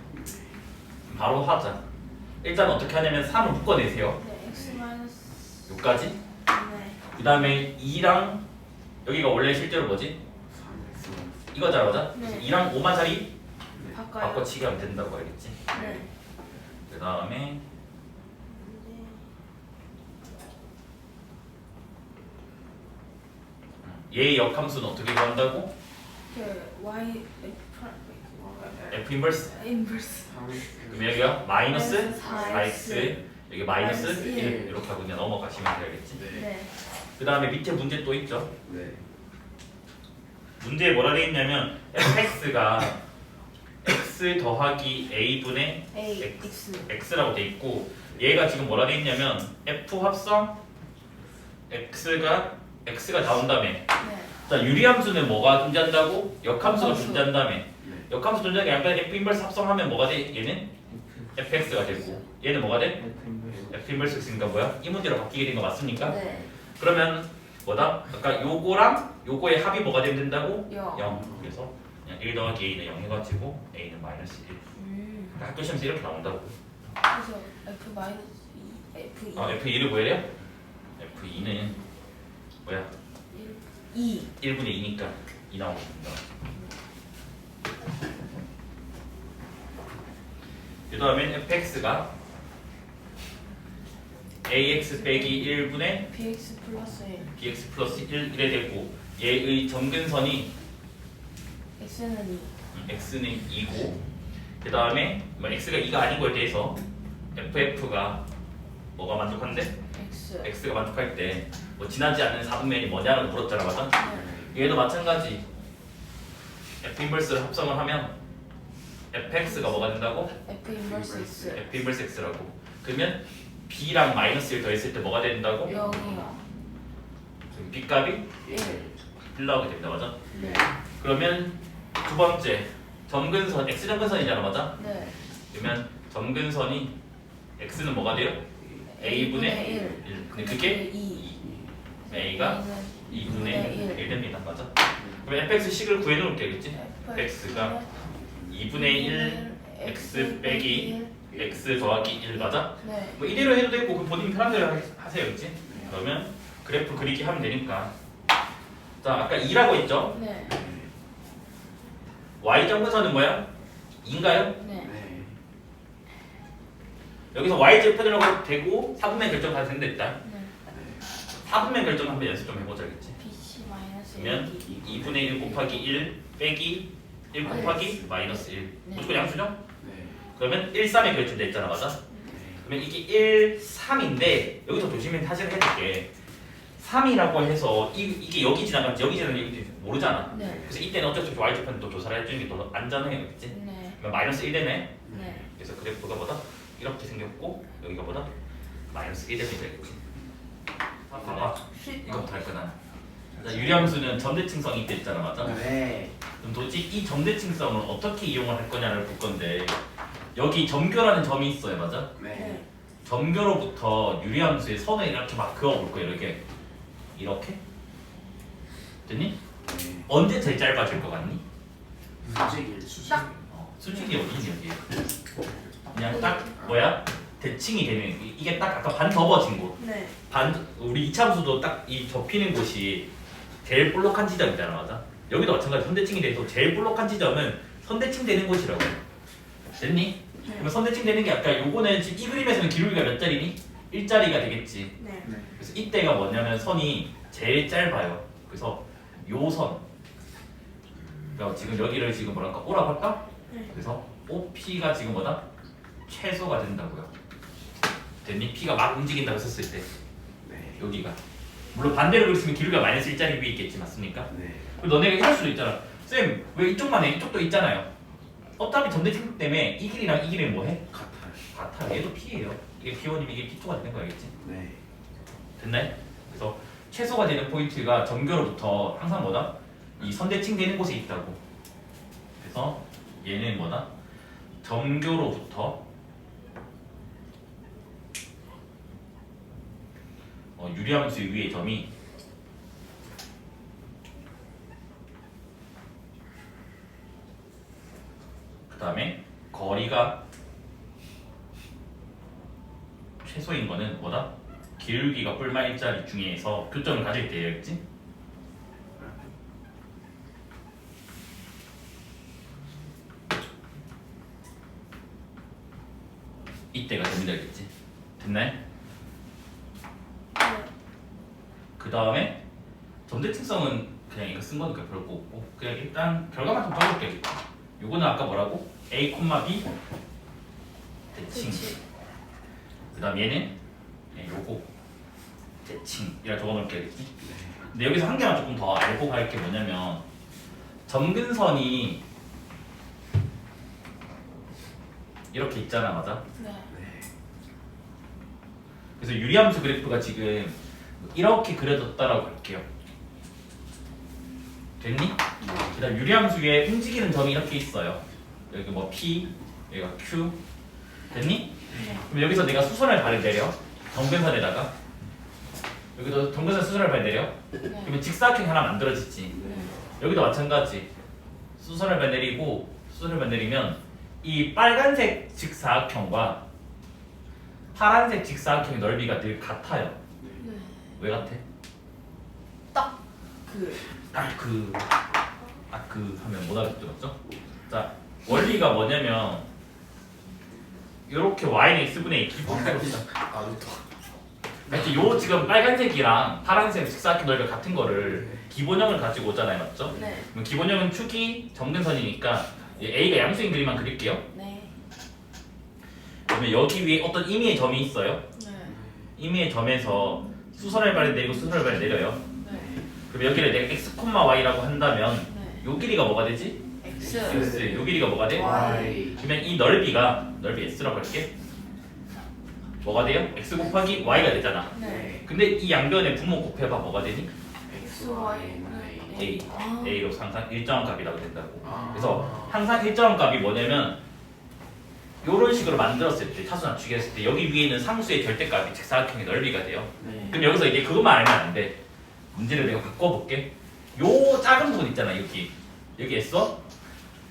바로 하자. 일단 어떻게 하냐면 3을 묶어내세요. 네. x 마이너스. 여기까지. 네. 그 다음에 2랑 여기가 원래 실제로 뭐지? 이거잖아 맞아? 네. 2랑 5만 자리 바꿔요. 바꿔치기 하면 된다고 알겠지? 네. 그 다음에 얘의 역함수는 어떻게 구한다고? 그 y f 인버스. 인버스. 그럼 여기가 마이너스 마이너스 4x 여기 마이너스 마이너스 1 일. 이렇게 하고 그냥 넘어가시면 되겠지. 네. 그 다음에 밑에 문제 또 있죠. 네. 문제에 뭐라 돼 있냐면 fx가 x 더하기 a분의 a x. x라고 돼 있고 얘가 지금 뭐라 돼 있냐면 f 합성 x가 나온 다음에 네. 자 유리함수는 뭐가 존재한다고? 역함수가 역함수. 존재한다며. 역함수 존재하게 양변 f 인버스 합성하면 뭐가 돼? 얘는 fx가 되고 얘는 뭐가 돼? f 인버스 x니까 뭐야? 이 문제로 바뀌게 된 거 맞습니까? 네. 그러면 뭐다? 아까 요거랑 요거의 합이 뭐가 되면 된다고? 0. 0. 그래서 그냥 1 더하기 a는 0 해가지고 a는 마이너스 1. 학교 시험에서 이렇게 나온다고. 그래서 f 마이너스 2 f 2. F2를 뭐 해야 돼요? F2는 뭐야? 1 2. 1분의 2니까 2 나오겠습니다. 그 다음에 fx가 ax 빼기 1분의 bx 플러스 1. bx 플러스 1 이래 되고 얘의 점근선이 x는 2. x는 2고 그 다음에 뭐 x가 2가 아닌 거에 대해서 ff가 뭐가 만족한데? x. x가 만족할 때 뭐 지나지 않는 4분면이 뭐냐라고 물었잖아, 맞아? 네. 얘도 마찬가지 f 인버스를 합성을 하면 fx가 뭐가 된다고? f 인버스 x. f 인버스 x라고. 그러면 b랑 마이너스 1 더했을 때 뭐가 된다고? 0이요. b 값이 1. 1 나오게 됩니다, 맞아? 네. 그러면 두 번째 점근선 x 점근선이잖아, 맞아? 네. 그러면 점근선이 x는 뭐가 돼요? a분의 1. 근데 그게 2. a가 2분의 1 됩니다, 맞아? 그러면 fx식을 구해놓을게겠지? x가 2분의 1 x 빼기 x 더하기 1 맞아? 네. 뭐 이대로 해도 되고 그 본인 편한 대로 하세요, 그치? 그러면 그래프 그리기 하면 되니까 자 아까 2라고 했죠? 네. y 점근선은 뭐야? 2인가요? 네. 네. 여기서 y제표들하고 되고 4분면 결정 다 된다 일단 네. 4분면 결정 한번 연습 좀 해보자, 그치? bc 마이너스 그러면 2분의 1 곱하기 1 빼기 1 곱하기 마이너스 1 네. 무조건 양수죠? 네. 그러면 1, 3에 결정돼 있잖아, 맞아? 네. 그러면 이게 1, 3인데 여기서 조심히 사실 해줄게 3이라고 해서 이게 여기 지나간지 여기 지나간지 모르잖아. 네. 그래서 이때는 어쩔 수 없이 y제표는 또 조사를 해주는 게 더 안전해요, 그치? 네. 그러면 마이너스 1 되네. 네. 그래서 그래프가 보다 이렇게 생겼고 여기가 보다 마이너스 1 되면 되겠지. 봐봐, 이거부터 할 거나. 자, 유리함수는 점대칭성이 있다 했잖아, 맞아? 네. 그럼 도대체 이 점대칭성을 어떻게 이용을 할 거냐를 볼 건데 여기 점교라는 점이 있어요, 맞아? 네. 점교로부터 유리함수의 선을 이렇게 막 그어볼 거예요, 이렇게 됐니? 네. 언제 제일 짧아질 것 같니? 수직일 수직. 딱. 수직이 어디니 여기? 그냥 딱 뭐야? 대칭이 되는 이게 딱 아까 반 접어진 곳. 네. 반 우리 이차함수도 딱 이 접히는 곳이 제일 볼록한 지점이잖아, 맞아? 여기도 마찬가지 선대칭이 돼서 제일 볼록한 지점은 선대칭 되는 곳이라고. 됐니? 네. 그러면 선대칭 되는 게 아까 요거는 지금 이 그림에서는 기울기가 몇 자리니? 1자리가 되겠지. 네. 네. 그래서 이때가 뭐냐면 선이 제일 짧아요. 그래서 요 선. 그러니까 지금 여기를 지금 뭐랄까 오라고 할까? 네. 그래서 OP가 지금 뭐다? 최소가 된다고요. 됐니? P가 막 움직인다고 썼을 때 네. 여기가 물론 반대로 그렸으면 기울기가 마이너스 1자리 위에 있겠지, 맞습니까? 네. 그리고 너네가 이럴 수도 있잖아. 쌤, 왜 이쪽만 해? 이쪽도 있잖아요. 어차피 점대칭 때문에 이 길이랑 이 길이 뭐해? 같아요. 같아. 얘도 P예요. 이게 P1이면 이게 P2가 되는 거야겠지? 네. 됐나요? 그래서 최소가 되는 포인트가 점교로부터 항상 뭐다? 이 선대칭 되는 곳에 있다고. 그래서 얘는 뭐다? 점교로부터 유리함수 위의 점이 그 다음에 거리가 최소인 거는 뭐다? 기울기가 뿔마 1자리 중에서 교점을 가질 때였지? 이때가 됩니다겠지? 됐나요? 네. 그 다음에 점대칭성은 그냥 이거 쓴 거니까 별거 없고 그냥 일단 결과만 좀 적을게. 요거는 아까 뭐라고? A, B 대칭. 그치. 그 다음 얘는 요거 대칭 이라 적어놓을게야겠지. 근데 여기서 한 개만 조금 더 알고 갈 게 뭐냐면 점근선이 이렇게 있잖아, 맞아? 네. 네. 그래서 유리함수 그래프가 지금 이렇게 그려졌다라고 할게요. 됐니? 그 다음 유리함수 위에 움직이는 점이 이렇게 있어요. 여기 뭐 P, 여기가 Q. 됐니? 네. 그럼 여기서 내가 수선을 발을 내려. 점근선에다가 여기도 점근선 수선을 발 내려. 네. 그러면 직사각형 하나 만들어지지. 네. 여기도 마찬가지. 수선을 발 내리고 수선을 발 내리면 이 빨간색 직사각형과 파란색 직사각형의 넓이가 늘 같아요. 네. 왜 같아? 딱 그 하면 못 알아듣죠? 자, 원리가 뭐냐면 이렇게 y는 x분의 2 기본으로 나도 또. 하여튼 요 지금 빨간색이랑 파란색 직사각형 넓이가 같은 거를 기본형을 가지고 오잖아요, 맞죠? 네. 그럼 기본형은 축이 정근선이니까 a가 양수인 그림만 그릴게요. 네. 그러면 여기 위에 어떤 임의의 점이 있어요. 네. 임의의 점에서 수선을 발에 내리고 수선을 발에 내려요. 네. 그럼 여기를 내가 x, y라고 한다면 네. 요 길이가 뭐가 되지? X. x. 요 길이가 뭐가 돼? Y. 그러면 이 넓이가 넓이 s라고 할게. 뭐가 돼요? x 곱하기 y가 되잖아. 네. 근데 이 양변에 분모 곱해봐 뭐가 되니? X, Y, a. 아. a로 항상 일정한 값이라고 된다고. 아. 그래서 항상 일정한 값이 뭐냐면 이런 식으로 만들었을 때 차수 낮추기 했을 때 여기 위에 있는 상수의 절대값이 직사각형의 넓이가 돼요. 네. 그럼 여기서 이제 그것만 알면 안 돼. 문제를 내가 바꿔볼게. 요 작은 부분 있잖아 여기 S1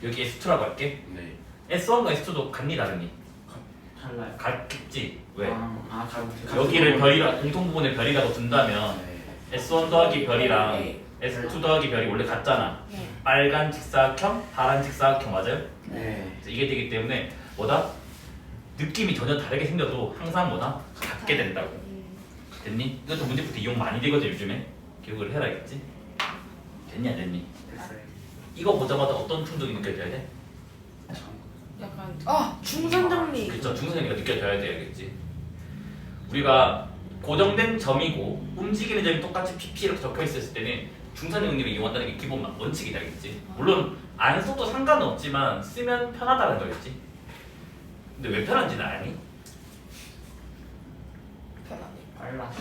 여기 S2라고 할게. 네. S1과 S2도 같니 다르니? 달라요. 같겠지. 왜? 여기를 여기를 별이라 공통 부분에 별이라고 둔다면 네. S1 더하기 별이랑 네. S2 더하기 별이 원래 같잖아. 네. 빨간 직사각형, 파란 직사각형 맞아요? 네. 그래서 이게 되기 때문에 뭐다? 느낌이 전혀 다르게 생겨도 항상 뭐다? 같게 된다고. 됐니? 이것도 문제부터 이용 많이 되거든 요즘에. 기억을 해라겠지? 됐니 안 됐니? 됐어요. 이거 보자마자 어떤 충동이 느껴져야 돼? 약간 중선정리. 그렇죠. 중선생이가 느껴져야 돼야겠지. 우리가 고정된 점이고 움직이는 점이 똑같이 PP 이렇게 적혀 있을 때는 중선 능력을 이용한다는 게 기본 원칙이다겠지. 물론 안 써도 상관은 없지만 쓰면 편하다는 거겠지. 근데 왜 편한지는 아니? 편하네. 빨라.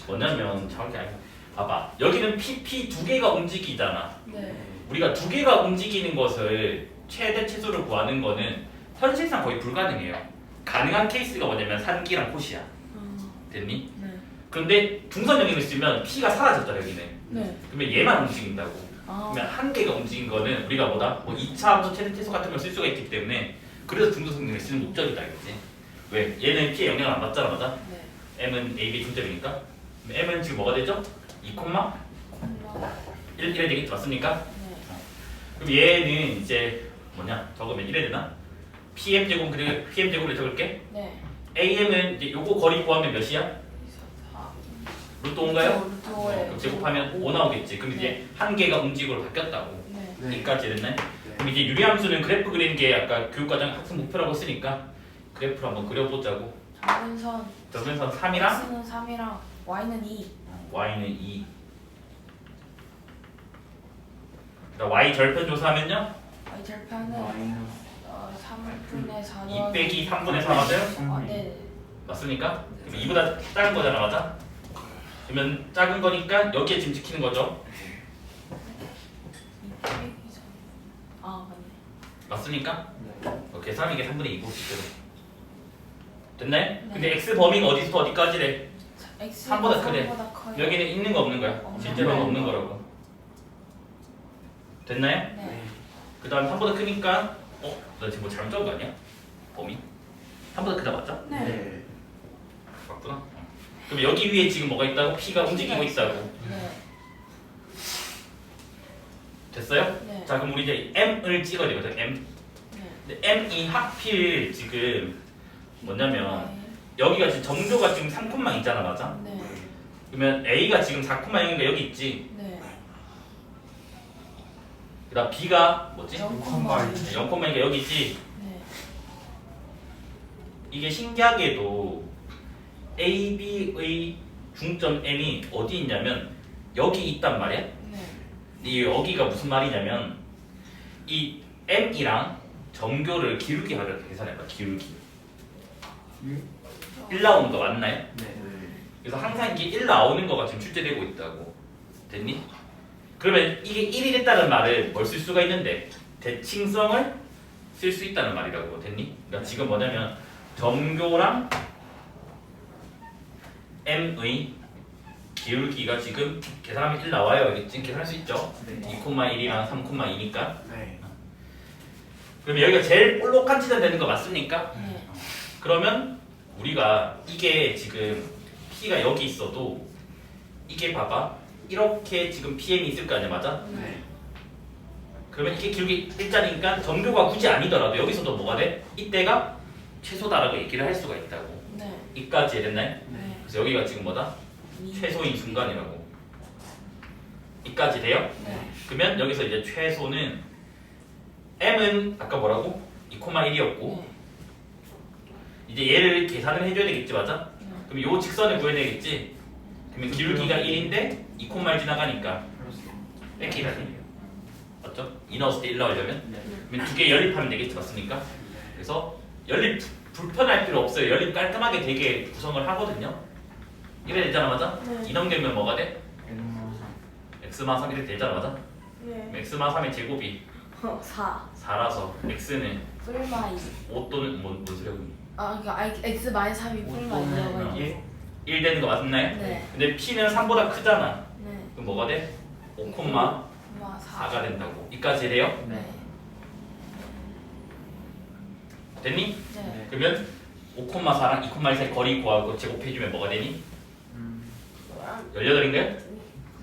뭐냐면 정확히 알고 봐봐. 여기는 PP 두 개가 움직이잖아. 네. 우리가 두 개가 움직이는 것을 최대 최소를 구하는 거는 현실상 거의 불가능해요. 가능한 케이스가 뭐냐면 산기랑 코시야. 됐니? 네. 그런데 중선 영역을 쓰면 P가 사라졌잖아 여기는. 네. 그러면 얘만 움직인다고. 아. 그러면 한 개가 움직인 거는 우리가 뭐다? 뭐 2차 함수 최대 최소 같은 걸 쓸 수가 있기 때문에 그래서 중선 영역을 쓰는 목적이다 알겠지? 왜? 얘는 P에 영향을 안 받잖아 맞아? 네. M은 A, B 중점이니까. 그럼 M은 지금 뭐가 되죠? 2, 1 이래 되겠지 맞습니까? 네. 그럼 얘는 이제 뭐냐? 적으면 이래 되나? PM 제곱 그리고 PM 제곱을 적을게. 네. AM은 이제 요거 거리 구하면 몇이야? 루트 5인가요? 루트 5에 그럼 제곱하면 5 나오겠지. 그럼 이제 한 개가 움직으로 바뀌었다고. 네. 네. 여기까지 됐네. 네. 그럼 이제 유리함수는 그래프 그리는 게 아까 교육과정 학습 목표라고 했으니까 그래프를 한번 그려보자고. 정근선. 저변선 3이랑 X는 3이랑 Y는 2. Y는 2. Y 절편 조사하면요? Y 절편은 마이너스 3분의 4 2 빼기 3분의 4 맞아요? 아, 네. 맞습니까? 그럼 2보다 작은 거잖아 맞아? 그러면 작은 거니까 여기에 지금 지키는 거죠? 2 빼기 4. 아, 맞네. 맞습니까? 네. 계산하는 게 3분의 2고 실제로 됐나요? 네. 근데 x 범위가 어디서부터 어디까지래? X가 3보다 크대. 3보다 커요. 여기는 있는 거 없는 거야? 없는 실제로는 거. 없는 거라고 됐나요? 네. 그 다음 3보다 크니까 나 지금 뭐 잘못 적은 거 아니야? 범위? 3보다 크다 맞죠? 네. 맞구나. 그럼 여기 위에 지금 뭐가 있다고? P가 움직이고 있다고. 네. 됐어요? 네. 자 그럼 우리 이제 M을 찍어야 되거든. M. 네. 근데 M이 하필 지금 뭐냐면 여기가 지금 정조가 지금 3콤마이잖아 맞아? 네. 그러면 A가 지금 4콤마0인가 여기 있지? 네. 그 다음 B가 뭐지? 0,2. 0콤마니까 여기 있지? 네. 이게 신기하게도 A, B의 중점 M이 어디 있냐면 여기 있단 말이야. 네. 이 여기가 무슨 말이냐면 이 M이랑 정교를 기울기 하려 계산해봐. 기울기 1 나오는 거 맞나요? 네. 그래서 항상 이게 1 나오는 거가 지금 출제되고 있다고. 됐니? 그러면 이게 1이 됐다는 말은 뭘 쓸 수가 있는데 대칭성을 쓸 수 있다는 말이라고. 됐니? 그러니까 지금 뭐냐면 정교랑 M의 기울기가 지금 계산하면 1 나와요. 이게 지금 계산할 수 있죠? 네. 2,1이랑 3,2니까. 네. 그러면 여기가 제일 볼록한 지점 되는 거 맞습니까? 네. 그러면 우리가 이게 지금 P가 여기 있어도 이게 봐봐 이렇게 지금 PM이 있을 거 아니야, 맞아? 네. 그러면 이게 기울기 일자리니까 정교가 굳이 아니더라도 여기서도 뭐가 돼? 이때가 최소다라고 얘기를 할 수가 있다고. 네. 이까지 됐나요? 네. 그래서 여기가 지금 뭐다? 최소인 순간이라고. 이까지 돼요? 네. 그러면 여기서 이제 최소는 m은 아까 뭐라고? 2,1이었고 네. 이제 얘를 계산을 해줘야 되겠지, 맞아? 네. 그럼 요 직선을 구해내겠지? 그러면 기울기가 1인데 2,1 지나가니까 플러스. 이렇게 일하지. 맞죠? 이 넣었을 때 1 나오려면 네. 그러면 두 개 연립하면 되겠지, 맞습니까? 그래서 연립 불편할 필요 없어요. 연립 깔끔하게 되게 구성을 하거든요. 이래 되잖아, 맞아? 네. 2 넘기면 뭐가 돼? N-3. x마 3 이렇게 되잖아, 맞아? 네. x마 3의 제곱이 4. 4라서 x는 뿔마이. 5 또는 뭔 소리야? 아, 그러니까 x 마이너스 3이 뿔마이라고 어. 해요. 1 되는 거 맞나요? 네. 근데 p는 3보다 크잖아. 네. 그럼 뭐가 돼? 5, 마 4가 된다고. 이까지 돼요? 네. 됐니? 네. 그러면 5,4랑 2,1 사이 거리 구하고 제곱해주면 뭐가 되니? 18인가요?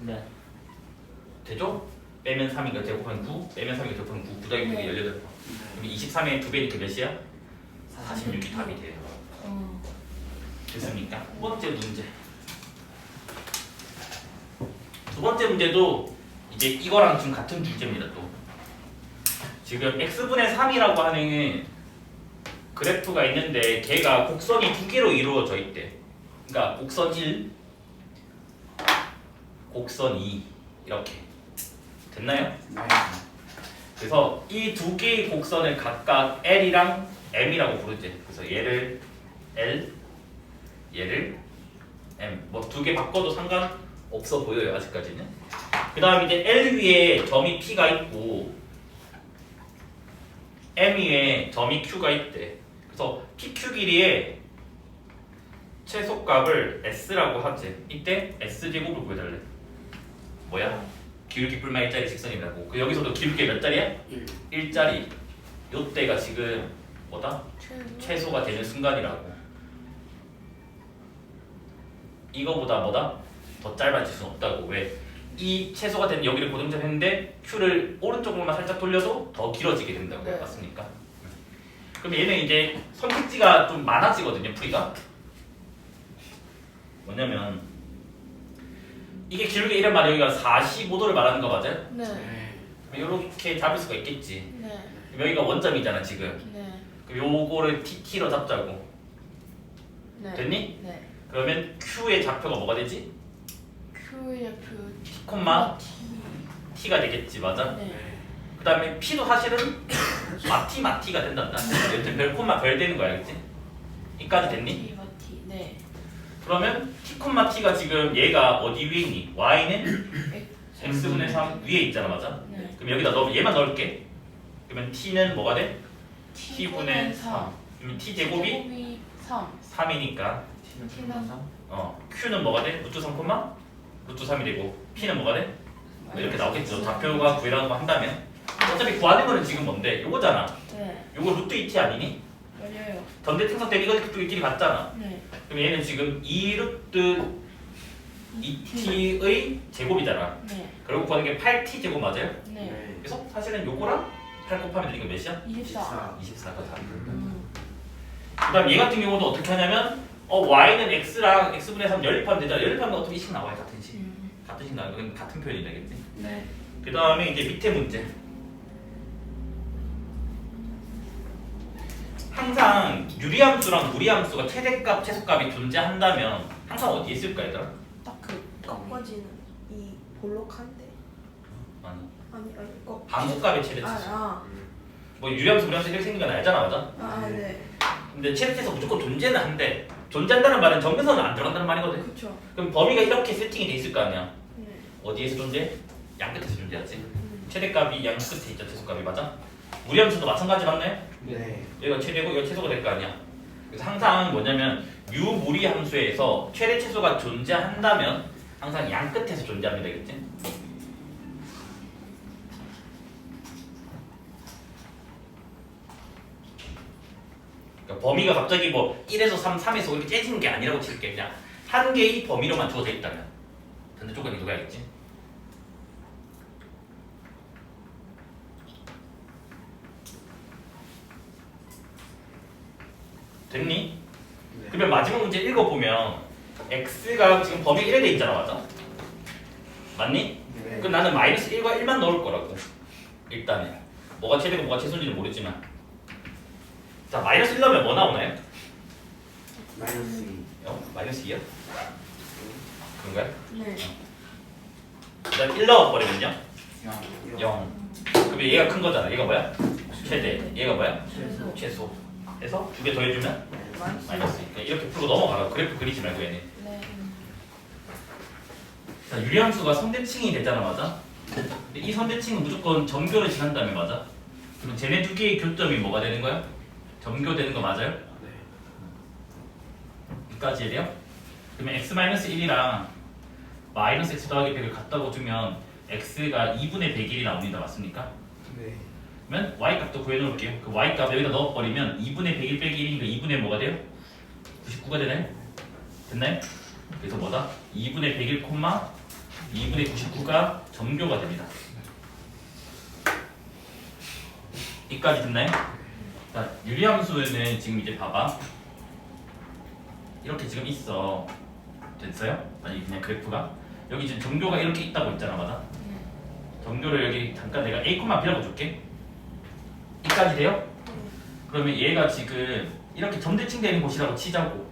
네. 되죠? 빼면 3이니까 제곱하면 9, 빼면 3이니까 제곱하면 9, 9 더하기 9가 18. 그럼 23의 2배니까 몇이야? 46이 답이 돼요. 됐습니까? 두 번째 문제. 두 번째 문제도 이제 이거랑 지금 같은 주제입니다. 또 지금 x분의 3이라고 하는 그래프가 있는데 걔가 곡선이 두 개로 이루어져 있대. 그러니까 곡선 1, 곡선 2 이렇게 됐나요? 네. 그래서 이 두 개의 곡선을 각각 L이랑 M이라고 부르지. 그래서 얘를 L, 얘를 M. 뭐 두 개 바꿔도 상관없어 보여요, 아직까지는. 그 다음 이제 L 위에 점이 P가 있고 M 위에 점이 Q가 있대. 그래서 PQ 길이의 최소값을 S라고 하지. 이때 S제곱을 구해달래. 뭐야? 기울기 뿔마 1짜리 직선이라고. 그 여기서도 기울기 몇 짜리야? 1짜리. 요때가 지금 뭐다? 최소가 되는 순간이라고. 이거보다 뭐다? 더 짧아질 수는 없다고. 왜? 이 최소가 되는 여기를 고정점했는데 Q를 오른쪽으로만 살짝 돌려도 더 길어지게 된다고. 네. 맞습니까? 그럼 얘는 이제 선택지가 좀 많아지거든요, 풀이가. 뭐냐면 이게 기울기 이런 말이 여기가 45도를 말하는 거 맞아요? 네. 이렇게 잡을 수가 있겠지. 네. 그럼 여기가 원점이잖아 지금. 네. 그럼 요거를 t로 잡자고. 네. 됐니? 네. 그러면 q의 좌표가 뭐가 되지? Q의 표 t, t가 되겠지, 맞아? 네. 그 다음에 p도 사실은 마티가 된단다. 여튼 별 콤마 별 되는 거야, 그치? 이까지 됐니? T. 네. 그러면 t, t가 지금 얘가 어디 위에 있니? y는 x분의 3 위에 있잖아, 맞아? 네. 그럼 여기다 얘만 넣을게. 그러면 t는 뭐가 돼? t분의 3. 그러면 t 제곱이 3. 3이니까 T는 q는 뭐가 돼? 루트 3, 루트 3이 되고 p는 뭐가 돼? 뭐 이렇게 나오겠죠. 좌표가 구해라는 거 한다면 어차피 구하는 거는 지금 뭔데? 요거잖아. 네. 요거 루트 2t 아니니? 맞아요. 전대 생성 때 이거 그쪽에 길이 같잖아. 네. 그럼 얘는 지금 2 루트 2t의 제곱이잖아. 네. 그리고 구하는 게 8t 제곱 맞아요? 네. 그래서 사실은 요거랑 8 곱하면 이거 몇이야? 24. 24가 답입니다. 그 다음 얘 같은 경우도 어떻게 하냐면 y는 x랑 x분의 3 연립하면 되잖아. 연립하면 어떻게 식 나와요? 같은 식. 같은 식 나와요. 그건 같은 표현이 되겠지. 네. 그 다음에 이제 밑에 문제. 항상 유리함수랑 무리함수가 최대값, 최소값이 존재한다면 항상 어디에 있을까, 얘들아? 딱 그 꺾어지는 이 볼록한데 아니, 아니 꺾 함수값의 최대, 최소. 아, 뭐 유리함수, 무리함수 이렇게 생긴 건 알잖아, 맞아? 네. 근데 최대, 최소 무조건 존재는 한데 존재한다는 말은 정근선은 안 들어간다는 말이거든. 그렇죠. 그럼 범위가 이렇게 세팅이 돼 있을 거 아니야. 네. 어디에서 존재? 양 끝에서 존재하지. 최대값이 양 끝에 있죠, 최소값이. 맞아? 무리함수도 마찬가지 맞나요? 네. 여기가 최대고 이거 최소가 될 거 아니야. 그래서 항상 뭐냐면 유무리 함수에서 최대 최소가 존재한다면 항상 양 끝에서 존재합니다, 그치? 그러니까 범위가 갑자기 뭐 1에서 3, 3에서 이렇게 째지는 게 아니라고 칠게. 그냥 한 개의 범위로만 주어져 있다면 반대쪽은 이동해야겠지. 됐니? 네. 그러면 마지막 문제 읽어보면 x가 지금 범위 1에 돼 있잖아, 맞아? 맞니? 네. 그럼 나는 마이너스 1과 1만 넣을 거라고. 일단은 뭐가 최대고 뭐가 최소인지는 모르지만, 자 마이너스 1 넣으면 뭐 나오나요? 마이너스 2. 마이너스 2야? 그런가요? 네. 일단 1 넣어버리면요 0. 0. 그러면 얘가 큰 거잖아. 얘가 뭐야? 최대. 얘가 뭐야? 최소. 최소. 해서 두 개 더해주면 마이너스. 마이너스 2. 그냥 이렇게 풀고 넘어가라. 그래프 그리지 말고 얘네. 네. 자, 유리함수가 선대칭이 되잖아, 맞아? 근데 이 선대칭은 무조건 점교를 지난다음에 맞아? 그럼 쟤네 두 개의 교점이 뭐가 되는 거야? 점교되는 거 맞아요? 네. 여기까지 해야 돼요? 그러면 x-1이랑 마이너스 x 더하기 100을 갖다 주면 x가 2분의 100일이 나옵니다. 맞습니까? 네. 그러면 y값도 구해놓을게요. 그 y값 여기다 넣어버리면 2분의 100일 빼기 1이니까 2분의 뭐가 돼요? 99가 되나요? 됐나요? 그래서 뭐다? 2분의 100일, 2분의 99가 점교가 됩니다. 이까지 됐나요? 자, 유리함수는 지금 이제 봐봐. 이렇게 지금 있어. 됐어요? 아니 그냥 그래프가 여기 지금 점교가 이렇게 있다고 있잖아, 맞아? 점교를 여기 잠깐 내가 a, b라고 줄게. 이까지 돼요? 그러면 얘가 지금 이렇게 점대칭 되는 곳이라고 치자고.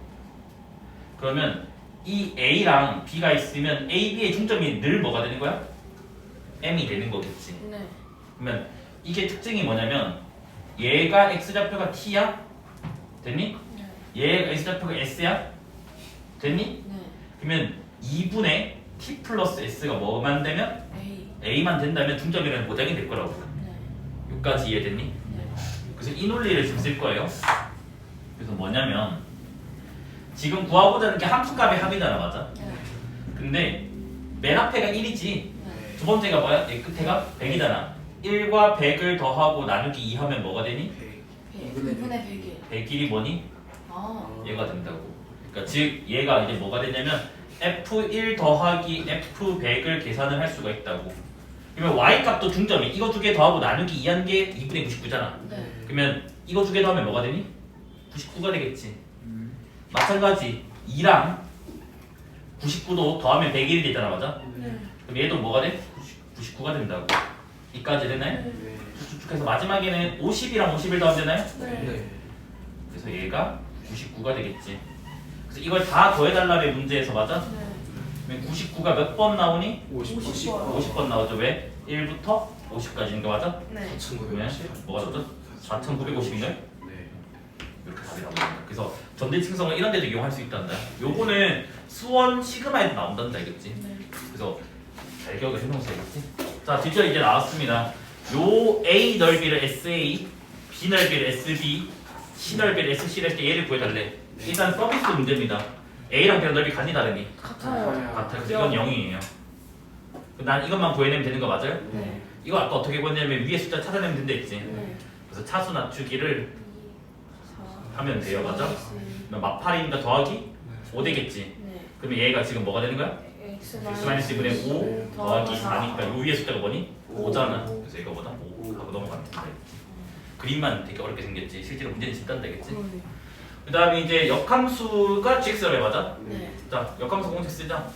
그러면 이 a랑 b가 있으면 a, b의 중점이 늘 뭐가 되는 거야? m이 되는 거겠지. 네. 그러면 이게 특징이 뭐냐면 얘가 x좌표가 t야? 됐니? 네. 얘가 x좌표가 s야? 됐니? 네. 그러면 2분의 t 플러스 s가 뭐만 되면? A. a만 된다면 중점이라는 보장이 될 거라고. 네. 여기까지 이해됐니? 네. 그래서 이 논리를 지금 쓸 거예요. 그래서 뭐냐면 지금 구하고자 하는 게 함수값의 합이잖아, 맞아? 네. 근데 맨 앞에가 1이지. 네. 두 번째가 뭐야? 얘 끝에가 100이잖아. 1과 100을 더하고 나누기 2 하면 뭐가 되니? 2분의 100일. 100일이 뭐니? 아. 얘가 된다고. 그러니까 즉 얘가 이제 뭐가 되냐면 f1 더하기 f100을 계산을 할 수가 있다고. 그러면 y값도 중점이 이거 두 개 더하고 나누기 2 한 게 2분의 99잖아. 네. 그러면 이거 두 개 더하면 뭐가 되니? 99가 되겠지. 마찬가지 2랑 99도 더하면 101이 되잖아, 맞아? 네. 그럼 얘도 뭐가 돼? 99가 된다고. 이까지 됐나요? 네. 쭉쭉 해서 마지막에는 50이랑 51 더하면 되나요? 네. 그래서 얘가 99가 되겠지. 그래서 이걸 다 더해달라는 문제에서 맞아? 네. 그러면 99가 몇 번 나오니? 50 번. 50번 나오죠. 왜? 1부터 50까지인 거 맞아? 네. 그러면 뭐가 나오죠? 4950인가요? 네. 이렇게 답이 나옵니다. 그래서 점대칭성을 이런 데도 이용할 수 있단다. 요거는 수원 시그마에도 나온단다, 알겠지? 네. 그래서 잘 기억을 해놓으셔야겠지? 자, 드디어 이제 나왔습니다. 요 A 넓이를 SA, B 넓이를 SB, C 넓이를 SC를 할 때 얘를 구해달래. 일단 서비스 문제입니다. A랑 B랑 넓이 같니 다르니? 같아요. 같아요. 그래서 이건 0이에요. 난 이것만 구해내면 되는 거 맞아요? 네. 이거 아까 어떻게 구했냐면 위에 숫자 찾아내면 된다 했지? 네. 그래서 차수 낮추기를 4. 하면 돼요, 맞아? 그러면 마팔인가 더하기 5 되겠지? 네. 그러면 얘가 지금 뭐가 되는 거야? x-1분의 5 더하기 4니까 요 위에 숫자가 뭐니? 5잖아. 그래서 이거 뭐다? 5 하고 넘어가면 된다. 그림만 되게 어렵게 생겼지 실제로 문제는 진단다, 겠지? 그 다음에 이제 역함수가 gx라고 해, 맞아? 네. 자, 역함수 공식 쓰자.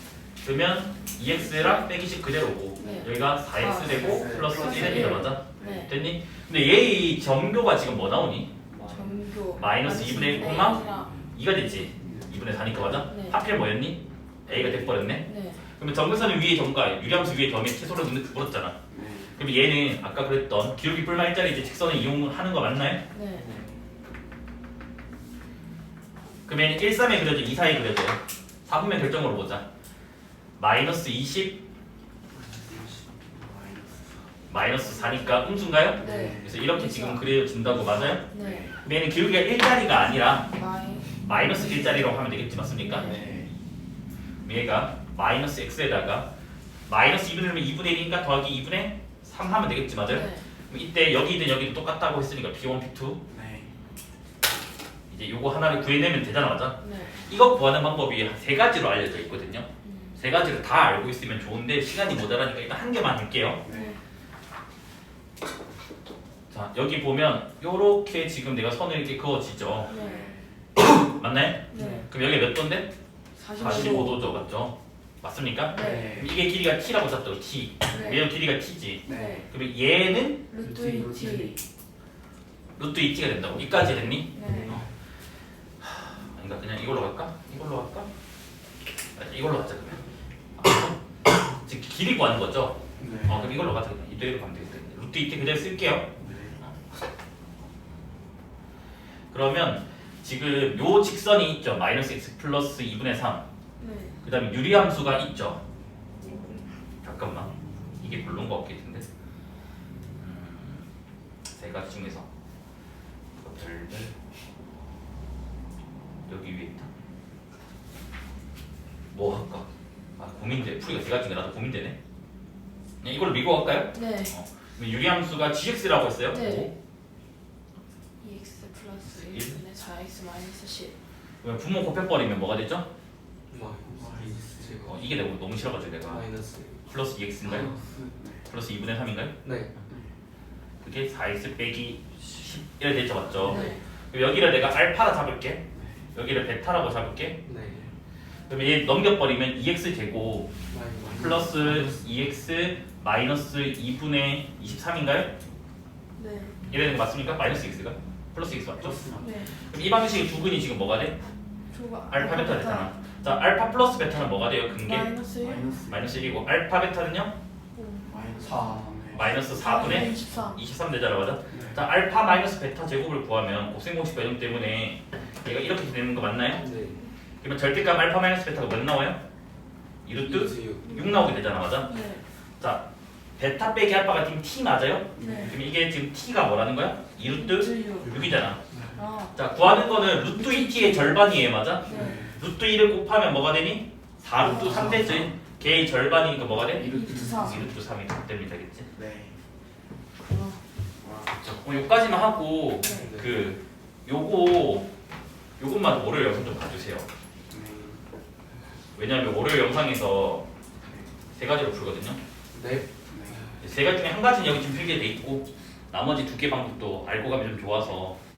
그러면 2x랑 빼기 10 그대로고 네. 여기가 4x 되고 플러스 1이다, 맞아? 네. 됐니? 근데 얘의 점교가 지금 뭐 나오니? 전교. 마이너스 2분의 1 콤마 2가 됐지? 2분의 4니까 맞아? 네. 하필 뭐였니? a가 돼버렸네? 네. 그러면 점근선은 위에 점과 유리함수 위에 점이 최소로 물었잖아. 그럼 얘는 아까 그랬던 기울기 뿔만 일자리 이제 직선을 이용하는 거 맞나요? 네. 그러면 1, 3에 그려져, 2, 4에 그려져요. 4분면 결정으로 보자. 마이너스 20, 마이너스 4니까 음수인가요? 네. 그래서 이렇게 지금 그려진다고 맞아요? 네. 그럼 얘는 기울기가 1자리가 아니라 마이. 마이너스 1자리라고 하면 되겠지, 맞습니까? 네. 그럼 얘가 마이너스 x에다가 마이너스 2분의 1이면 2분의 1인가 더하기 2분의 3 하면 되겠지, 맞아요? 네. 그럼 이때 여기든 여기도 똑같다고 했으니까 b1, b2 네. 이제 요거 하나를 구해내면 되잖아, 맞아? 네. 이거 구하는 방법이 세 가지로 알려져 있거든요. 세 가지를 다 알고 있으면 좋은데 시간이 모자라니까 일단 한 개만 할게요. 네. 자 여기 보면 요렇게 지금 내가 선을 이렇게 그어지죠. 네. 맞나요? 네. 그럼 여기 몇 도인데? 45도. 45도죠, 맞죠? 맞습니까? 네. 그럼 이게 길이가 t라고 잡죠, t. 네. 얘는 길이가 t지. 네. 그럼 얘는 루트 2t. 루트 2t가 된다고. 이까지 됐니? 네. 그러니까 그냥 이걸로 갈까? 이걸로 갈까? 이걸로 가자 그러면. 지금 길이 구하는 거죠? 네. 그럼 이걸로 가자 그냥. 이대로 가면 되겠다. 루트 2t 그대로 쓸게요. 네. 그러면 지금 요 직선이 있죠. 마이너스 x 플러스 2분의 3. 네. 그 다음에 유리함수가 있죠. 잠깐만. 이게 별론 것 같겠는데. 세 가지 중에서 이것들을 여기 위에 있다. 뭐 할까? 고민돼. 풀이가 세 가지 중에 나도 고민되네. 그냥 이걸로 밀고 갈까요? 네. 그럼 유리함수가 gx라고 했어요. 네. 오. 2x 플러스 1분의 4x 마이너스 10. 그러면 분모 곱해버리면 뭐가 되죠? 마이너스 제곱. 이게 너무 싫어가지고 내가 마이너스. 플러스 2x인가요? 플러스 2분의 3인가요? 네. 그게 4x 빼기 11 되죠, 맞죠? 네. 그럼 여기를 내가 알파라 잡을게. 여기를 베타라고 잡을게. 네. 그러면 얘 넘겨버리면 2x 제곱 마이너스. 플러스 2x 마이너스 2분의 23인가요? 네. 이래는 거 맞습니까? 마이너스 x가? 플러스 x 맞죠? 네. 그럼 이 방식의 두근이 지금 뭐가 돼? 조가 알파 베타 되잖아. 자, 알파 플러스 베타는 뭐가 돼요? 근게? 마이너스 1. 마이너스 1이고 알파 베타는요? 마이너스 마이너스 4분의 23. 23 되잖아, 맞아? 자, 알파 마이너스 베타 제곱을 구하면 곱셈 공식 변형 때문에 얘가 이렇게 되는 거 맞나요? 네. 그러면 절대값 알파 마이너스 베타가 몇 나와요? 2루트 6 나오게 되잖아, 맞아? 네. 자, 베타 빼기 알파가 지금 t 맞아요? 네. 그럼 이게 지금 t가 뭐라는 거야? 2루트 6. 6이잖아. 아. 자, 구하는 거는 루트 2t의 절반이에요, 맞아? 네. 루트 2를 곱하면 뭐가 되니? 4루트 3 되지? 걔의 절반이니까 뭐가 돼? 2루트 3. 2루트 3이 되면 되겠지? 네. 자, 요까지만 하고 네. 요것만 월요일 영상 좀 봐주세요. 왜냐면 월요일 영상에서 세 가지로 풀거든요. 네. 세 가지 중에 한 가지는 여기 지금 필기돼 있고 나머지 두 개 방법도 알고 가면 좀 좋아서